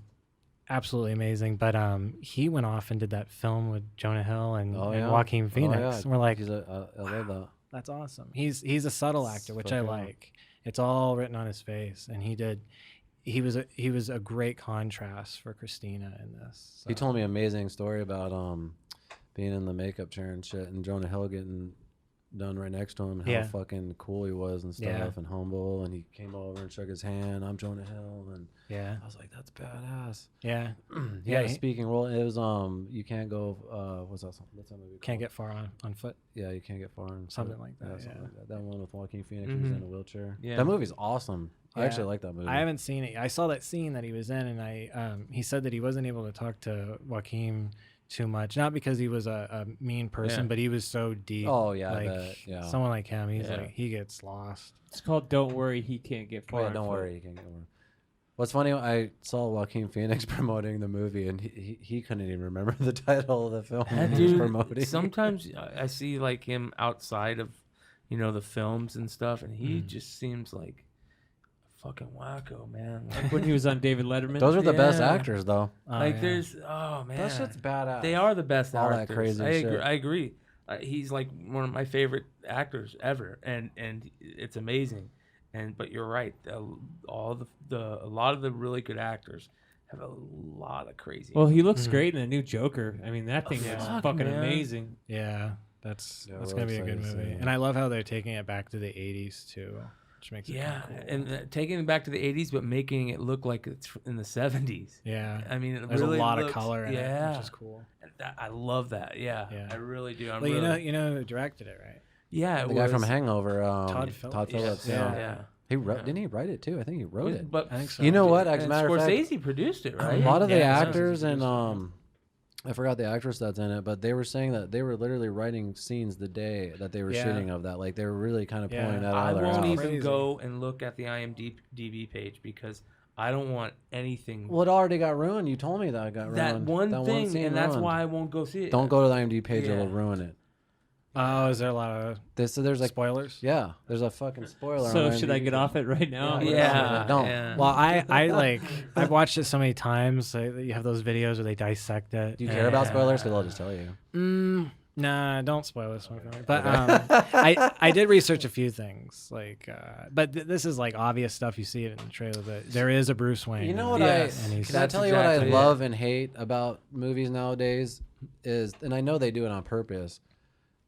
[SPEAKER 3] absolutely amazing, but he went off and did that film with Jonah Hill and Joaquin Phoenix. And we're like,
[SPEAKER 1] I love that.
[SPEAKER 3] That's awesome. He's a subtle actor, which I like. It's all written on his face, and he was a great contrast for Christina in this. So.
[SPEAKER 1] He told me an amazing story about being in the makeup chair and shit, and Jonah Hill getting done right next to him, and how fucking cool he was and stuff, and humble, and he came over and shook his hand. I'm Jonah Hill, and I was like, that's badass.
[SPEAKER 3] Yeah.
[SPEAKER 1] He had a speaking role. It was you can't go what's that movie called?
[SPEAKER 3] Can't get far on foot.
[SPEAKER 1] Yeah, you can't get far on
[SPEAKER 3] something
[SPEAKER 1] foot.
[SPEAKER 3] like that.
[SPEAKER 1] Something like that. That one with Joaquin Phoenix, who's in a wheelchair.
[SPEAKER 2] Yeah.
[SPEAKER 1] That movie's awesome. I actually like that movie.
[SPEAKER 3] I haven't seen it. I saw that scene that he was in, and he said that he wasn't able to talk to Joaquin too much, not because he was a mean person, but he was so deep.
[SPEAKER 1] Oh yeah,
[SPEAKER 3] like someone like him, he's like, he gets lost.
[SPEAKER 5] It's called "Don't Worry, He Can't Get Far."
[SPEAKER 1] Oh, yeah, don't worry, he can't get far. What's funny, I saw Joaquin Phoenix promoting the movie, and he couldn't even remember the title of the film he was promoting.
[SPEAKER 2] Sometimes I see like him outside of, you know, the films and stuff, and he just seems like fucking wacko, man.
[SPEAKER 5] Like when he was on David Letterman.
[SPEAKER 1] Those are the best actors, though.
[SPEAKER 2] There's man,
[SPEAKER 1] that shit's badass.
[SPEAKER 2] They are the best
[SPEAKER 1] All
[SPEAKER 2] actors.
[SPEAKER 1] that crazy shit.
[SPEAKER 2] I agree. He's like one of my favorite actors ever, and it's amazing. But you're right. A lot of the really good actors have a lot of crazy.
[SPEAKER 5] Well, he looks great in the new Joker. I mean, that thing is fucking amazing.
[SPEAKER 3] Yeah, that's
[SPEAKER 1] we're
[SPEAKER 3] gonna be a good
[SPEAKER 1] excited to
[SPEAKER 3] movie,
[SPEAKER 1] see it.
[SPEAKER 3] and I love how they're taking it back to the '80s too. Which makes it kinda cool.
[SPEAKER 2] And taking it back to the 80s, but making it look like it's in the 70s.
[SPEAKER 3] Yeah.
[SPEAKER 2] I mean, it
[SPEAKER 3] there's
[SPEAKER 2] really
[SPEAKER 3] a lot
[SPEAKER 2] looks,
[SPEAKER 3] of color in it, which is cool.
[SPEAKER 2] And I love that. Yeah, I really do.
[SPEAKER 3] Well, you know who directed it, right?
[SPEAKER 2] Yeah,
[SPEAKER 1] The guy from Hangover,
[SPEAKER 3] Todd
[SPEAKER 1] Phillips.
[SPEAKER 2] Yeah.
[SPEAKER 1] He wrote. Didn't he write it too? I think he wrote it.
[SPEAKER 2] But
[SPEAKER 3] I think so.
[SPEAKER 1] You know what? As a
[SPEAKER 2] And
[SPEAKER 1] matter of fact,
[SPEAKER 2] Scorsese produced it, right?
[SPEAKER 1] a lot of the
[SPEAKER 3] Yeah,
[SPEAKER 1] actors
[SPEAKER 3] Scorsese
[SPEAKER 1] and
[SPEAKER 3] produced
[SPEAKER 1] I forgot the actress that's in it, but they were saying that they were literally writing scenes the day that they were shooting of that. Like they were really kind of pulling that out
[SPEAKER 2] I
[SPEAKER 1] of their
[SPEAKER 2] won't
[SPEAKER 1] ass.
[SPEAKER 2] even go and look at the IMDb page because I don't want anything.
[SPEAKER 1] Well, it already got ruined. You told me that it got ruined.
[SPEAKER 2] That one thing,
[SPEAKER 1] scene
[SPEAKER 2] and that's
[SPEAKER 1] ruined.
[SPEAKER 2] why I won't go see it.
[SPEAKER 1] Don't go to the IMDb page;
[SPEAKER 2] Yeah.
[SPEAKER 1] it'll ruin it.
[SPEAKER 3] Oh, is there a lot of
[SPEAKER 1] There's like
[SPEAKER 3] spoilers?
[SPEAKER 1] Yeah, there's a fucking spoiler.
[SPEAKER 5] So
[SPEAKER 1] on
[SPEAKER 5] should I
[SPEAKER 1] IMDb.
[SPEAKER 5] get off it right now?
[SPEAKER 2] Yeah,
[SPEAKER 1] Don't.
[SPEAKER 2] yeah.
[SPEAKER 3] Well, I like I've watched it so many times. You have those videos where they dissect it.
[SPEAKER 1] Do you care about spoilers? Because I'll just tell you.
[SPEAKER 3] Nah, don't spoil this one for me. But I did research a few things, like, but this is like obvious stuff. You see it in the trailer that there is a Bruce Wayne.
[SPEAKER 1] You know what
[SPEAKER 2] Yes.
[SPEAKER 3] and he's,
[SPEAKER 1] Can I
[SPEAKER 2] That's
[SPEAKER 1] tell you what I
[SPEAKER 2] exactly
[SPEAKER 1] love and hate about movies nowadays is, and I know they do it on purpose,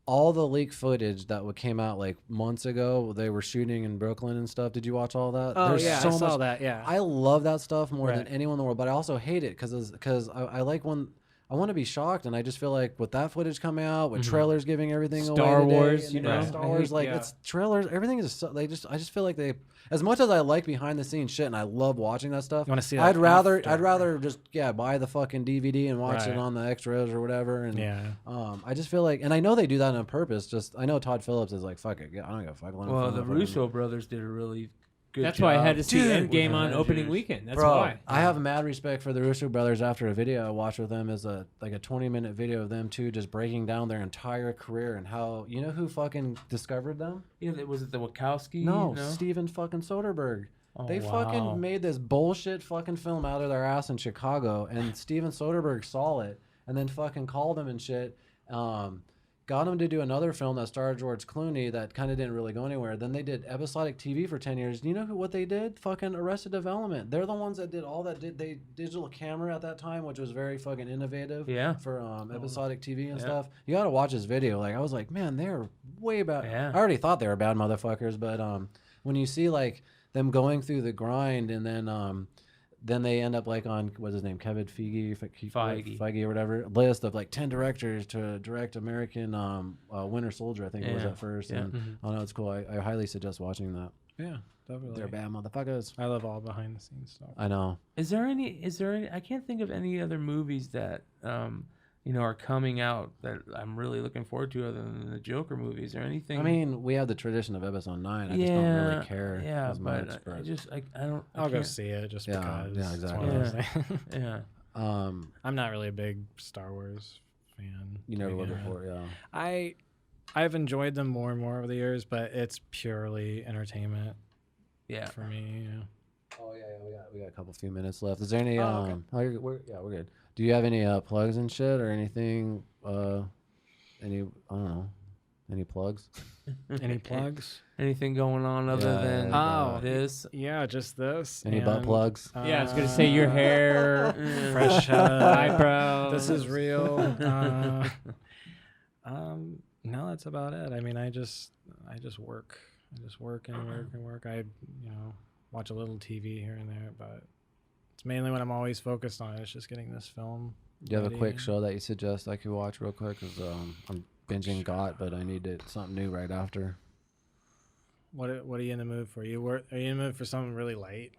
[SPEAKER 1] all the leaked footage that came out like months ago, they were shooting in Brooklyn and stuff. Did you watch all that?
[SPEAKER 3] Oh
[SPEAKER 1] There's
[SPEAKER 3] yeah,
[SPEAKER 1] so
[SPEAKER 3] I saw
[SPEAKER 1] much,
[SPEAKER 3] that. Yeah,
[SPEAKER 1] I love that stuff more than
[SPEAKER 3] Right.
[SPEAKER 1] anyone in the world, but I also hate it because I like when I want to be shocked, and I just feel like with that footage coming out, with trailers giving everything away,
[SPEAKER 5] Star
[SPEAKER 1] today,
[SPEAKER 5] Wars,
[SPEAKER 1] and
[SPEAKER 5] you
[SPEAKER 1] then
[SPEAKER 5] know?
[SPEAKER 1] Star Wars, like it's trailers, everything is. So, I just feel like they, as much as I like behind the scenes shit, and I love watching that stuff.
[SPEAKER 3] You want to see that
[SPEAKER 1] I'd rather
[SPEAKER 3] after.
[SPEAKER 1] just buy the fucking DVD and watch it on the extras or whatever. And I just feel like, and I know they do that on purpose. Just I know Todd Phillips is like, fuck it, I don't give a fuck.
[SPEAKER 2] Well, the Russo brothers did a really good
[SPEAKER 5] That's
[SPEAKER 2] job.
[SPEAKER 5] why I had to see
[SPEAKER 1] Dude,
[SPEAKER 5] Endgame on
[SPEAKER 2] Avengers.
[SPEAKER 5] opening weekend. That's
[SPEAKER 1] Bro,
[SPEAKER 5] why.
[SPEAKER 1] I have mad respect for the Russo brothers. After a video I watched with them is a 20-minute video of them two just breaking down their entire career and how, you know who fucking discovered them?
[SPEAKER 2] Yeah, was it the Wachowski?
[SPEAKER 1] No, Steven fucking Soderbergh.
[SPEAKER 2] Oh,
[SPEAKER 1] They fucking made this bullshit fucking film out of their ass in Chicago, and Steven Soderbergh saw it and then fucking called him and shit. Got him to do another film that starred George Clooney that kind of didn't really go anywhere. Then they did episodic TV for 10 years. Do you know what they did? Fucking Arrested Development. They're the ones that did all that. They digital camera at that time, which was very fucking innovative.
[SPEAKER 2] Yeah.
[SPEAKER 1] For episodic TV and stuff. You got to watch this video. Like I was like, man, they're way bad.
[SPEAKER 2] Yeah.
[SPEAKER 1] I already thought they were bad motherfuckers, but when you see like them going through the grind and then they end up like on what's his name, Kevin Feige or whatever, list of like 10 directors to direct American Winter Soldier, I think it was at first.
[SPEAKER 2] Yeah.
[SPEAKER 1] And I don't know, it's cool. I highly suggest watching that.
[SPEAKER 3] Yeah, definitely.
[SPEAKER 1] They're bad motherfuckers.
[SPEAKER 3] I love all behind the scenes stuff.
[SPEAKER 1] I know.
[SPEAKER 2] Is there any? I can't think of any other movies that are coming out that I'm really looking forward to other than the Joker movies or anything.
[SPEAKER 1] I mean, we have the tradition of episode 9. I just don't really care as much.
[SPEAKER 2] But I don't.
[SPEAKER 3] I'll go see it just because.
[SPEAKER 1] Yeah, exactly.
[SPEAKER 2] Yeah.
[SPEAKER 3] I'm not really a big Star Wars fan.
[SPEAKER 1] You never were before, yeah.
[SPEAKER 3] I've enjoyed them more and more over the years, but it's purely entertainment.
[SPEAKER 2] Yeah.
[SPEAKER 3] For me. Yeah.
[SPEAKER 1] Oh yeah, we got a few minutes left. Is there any?
[SPEAKER 3] Okay.
[SPEAKER 1] We're good. Do you have any plugs and shit or anything? Any I don't know, any plugs?
[SPEAKER 3] Any plugs?
[SPEAKER 2] Anything going on other than this?
[SPEAKER 3] Yeah, just this.
[SPEAKER 1] Any butt plugs?
[SPEAKER 5] Yeah, I was gonna say your hair,
[SPEAKER 3] fresh
[SPEAKER 5] eyebrows.
[SPEAKER 3] This is real. No, that's about it. I mean, I just work. I just work and work and work. I watch a little TV here and there, but it's mainly when I'm always focused on it. It's just getting this film.
[SPEAKER 1] Do you have a quick show that you suggest I could watch real quick? Because I'm binging GOT, but I need something new right after.
[SPEAKER 3] What are you in the mood for? Are you in the mood for something really light?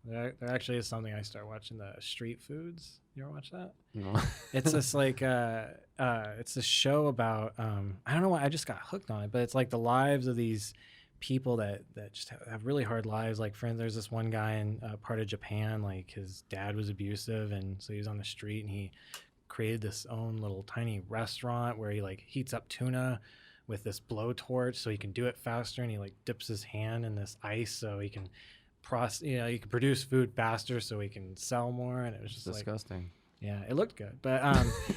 [SPEAKER 3] There actually is something I start watching, the Street Foods. You ever watch that?
[SPEAKER 1] No.
[SPEAKER 3] It's this like it's a show about I don't know why I just got hooked on it, but it's like the lives of these people that just have really hard lives. Like, for instance, there's this one guy in part of Japan, like his dad was abusive, and so he was on the street and he created this own little tiny restaurant where he like heats up tuna with this blowtorch so he can do it faster, and he like dips his hand in this ice so he can he can produce food faster so he can sell more. And it was just
[SPEAKER 1] disgusting.
[SPEAKER 3] Yeah, it looked good, but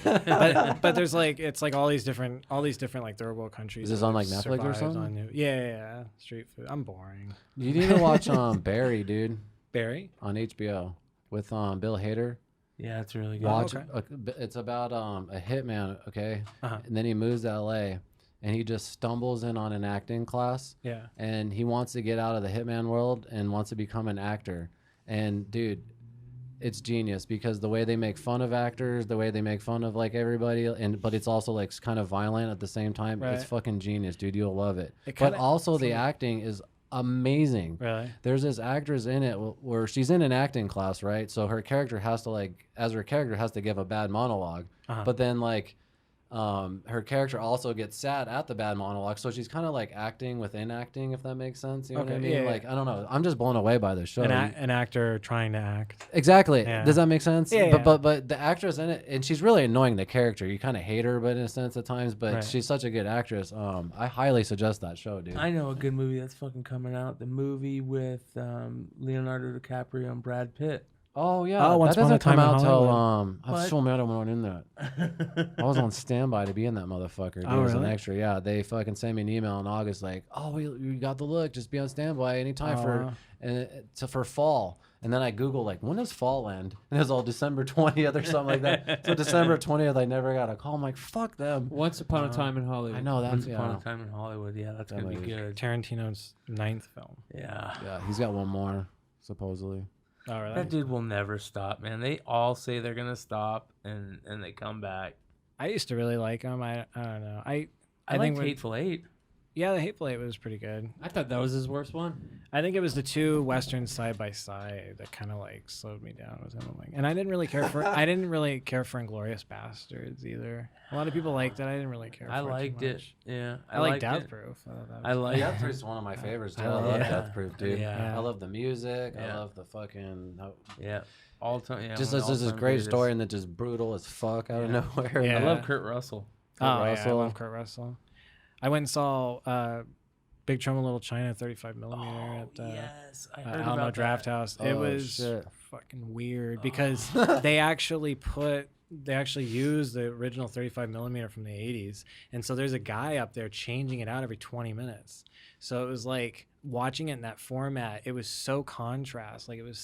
[SPEAKER 3] but there's like it's like all these different like third world countries.
[SPEAKER 1] Is this on like Netflix or something?
[SPEAKER 3] Yeah, street food. I'm boring.
[SPEAKER 1] You need to watch Barry, dude.
[SPEAKER 3] Barry
[SPEAKER 1] on HBO with Bill Hader.
[SPEAKER 2] Yeah, it's really good.
[SPEAKER 1] Watch. It's about a hitman, okay, and then he moves to LA. And he just stumbles in on an acting class.
[SPEAKER 3] Yeah.
[SPEAKER 1] And he wants to get out of the hitman world and wants to become an actor. And dude, it's genius because the way they make fun of actors, the way they make fun of like everybody, but it's also like kind of violent at the same time. Right. It's fucking genius, dude. You'll love it. But also the acting is amazing.
[SPEAKER 3] Really?
[SPEAKER 1] There's this actress in it where she's in an acting class, right? So her character has to give a bad monologue, but then like her character also gets sad at the bad monologue, so she's kind of like acting within acting, if that makes sense. You know what I mean?
[SPEAKER 3] Yeah,
[SPEAKER 1] like, I don't know. I'm just blown away by this show.
[SPEAKER 3] An actor trying to act.
[SPEAKER 1] Exactly.
[SPEAKER 3] Yeah.
[SPEAKER 1] Does that make sense?
[SPEAKER 3] Yeah.
[SPEAKER 1] But the actress in it, and she's really annoying the character. You kind of hate her, but in a sense at times. But she's such a good actress. I highly suggest that show, dude.
[SPEAKER 2] I know a good movie that's fucking coming out. The movie with Leonardo DiCaprio and Brad Pitt.
[SPEAKER 1] Oh yeah, that doesn't come out till I was so mad I wasn't in that. I was on standby to be in that motherfucker. There was an extra. Yeah, they fucking sent me an email in August like, oh, we got the look. Just be on standby anytime for fall. And then I Googled like, when does fall end? And it was all December 20th or something like that. So December 20th, I never got a call. I'm like, fuck them.
[SPEAKER 5] Once Upon a Time in Hollywood.
[SPEAKER 1] I know that's
[SPEAKER 2] Once Upon a Time in Hollywood. Yeah, that's gonna be good.
[SPEAKER 3] Tarantino's 9th film.
[SPEAKER 2] Yeah.
[SPEAKER 1] Yeah, he's got one more supposedly.
[SPEAKER 3] Oh, really?
[SPEAKER 2] That dude will never stop, man. They all say they're gonna stop, and they come back.
[SPEAKER 3] I used to really like him. I don't know. I
[SPEAKER 2] I
[SPEAKER 3] think
[SPEAKER 2] liked Hateful Eight.
[SPEAKER 3] Yeah, the Hateful Eight was pretty good.
[SPEAKER 5] I thought that was his worst one.
[SPEAKER 3] I think it was the two westerns side by side that kind of like slowed me down with him. And I didn't really care for Inglourious Bastards either. A lot of people liked it. I didn't really care.
[SPEAKER 2] I
[SPEAKER 3] for
[SPEAKER 2] liked
[SPEAKER 3] it.
[SPEAKER 2] it. Yeah,
[SPEAKER 3] I like
[SPEAKER 2] liked
[SPEAKER 3] Death
[SPEAKER 2] it.
[SPEAKER 3] Proof.
[SPEAKER 2] I like
[SPEAKER 1] Death Proof's one of my favorites. Too.
[SPEAKER 3] I
[SPEAKER 1] I
[SPEAKER 3] love
[SPEAKER 1] love
[SPEAKER 2] that.
[SPEAKER 1] Death Proof, dude.
[SPEAKER 2] Yeah.
[SPEAKER 1] I love the music. I
[SPEAKER 2] Yeah.
[SPEAKER 1] love the fucking.
[SPEAKER 2] Yeah, all time. Yeah,
[SPEAKER 1] Just
[SPEAKER 2] one
[SPEAKER 1] this is
[SPEAKER 2] all-time
[SPEAKER 1] great
[SPEAKER 2] greatest.
[SPEAKER 1] story and then just brutal as fuck out of nowhere.
[SPEAKER 3] Yeah.
[SPEAKER 2] I love Kurt Russell.
[SPEAKER 3] Oh, yeah, I
[SPEAKER 1] Russell.
[SPEAKER 3] love Kurt Russell. I went and saw Big Trouble in Little China 35 millimeter at
[SPEAKER 2] Yes, I heard
[SPEAKER 3] Alamo
[SPEAKER 2] about
[SPEAKER 3] Draft
[SPEAKER 2] that.
[SPEAKER 3] House.
[SPEAKER 1] Oh,
[SPEAKER 3] It was
[SPEAKER 1] shit.
[SPEAKER 3] fucking weird because they actually used the original 35 millimeter from the 80s, and so there's a guy up there changing it out every 20 minutes. So it was like watching it in that format. It was so contrast, like it was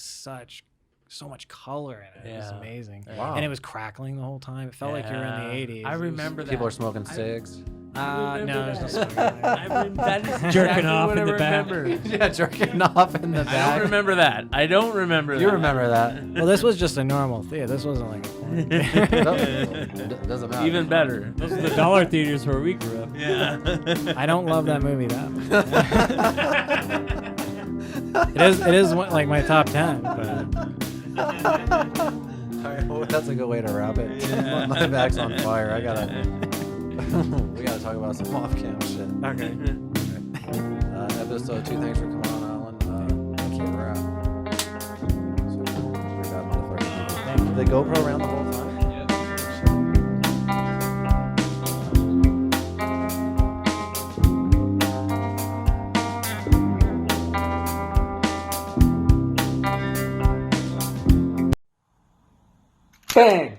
[SPEAKER 3] so much color in it. It was
[SPEAKER 2] Yeah.
[SPEAKER 3] amazing.
[SPEAKER 1] Wow.
[SPEAKER 3] And it was crackling the whole time. It felt like you were in the 80s.
[SPEAKER 2] I
[SPEAKER 3] It was-
[SPEAKER 2] remember that.
[SPEAKER 1] People are smoking cigs.
[SPEAKER 3] no, there's no smoking.
[SPEAKER 2] That is
[SPEAKER 5] Jerking
[SPEAKER 2] exactly
[SPEAKER 5] off
[SPEAKER 2] what
[SPEAKER 5] in
[SPEAKER 2] I
[SPEAKER 5] the back.
[SPEAKER 2] remember.
[SPEAKER 1] Yeah, jerking off in the
[SPEAKER 2] I
[SPEAKER 1] back.
[SPEAKER 2] don't remember that. I don't remember that.
[SPEAKER 1] You remember that?
[SPEAKER 3] Well, this was just a normal theater. This wasn't like a porn theater.
[SPEAKER 1] It doesn't matter.
[SPEAKER 2] Even better.
[SPEAKER 5] Those are the dollar theaters where we grew up.
[SPEAKER 2] Yeah.
[SPEAKER 3] I don't love that movie that much. It is one, like my top 10, but
[SPEAKER 1] All right, well, that's a good way to wrap it. My back's on fire. We gotta talk about some off-cam shit.
[SPEAKER 3] okay.
[SPEAKER 1] Episode 2. Thanks for coming on, Alan. Thank you. We're out. So, pretty bad motherfucker. Did the GoPro around the whole time? Bang!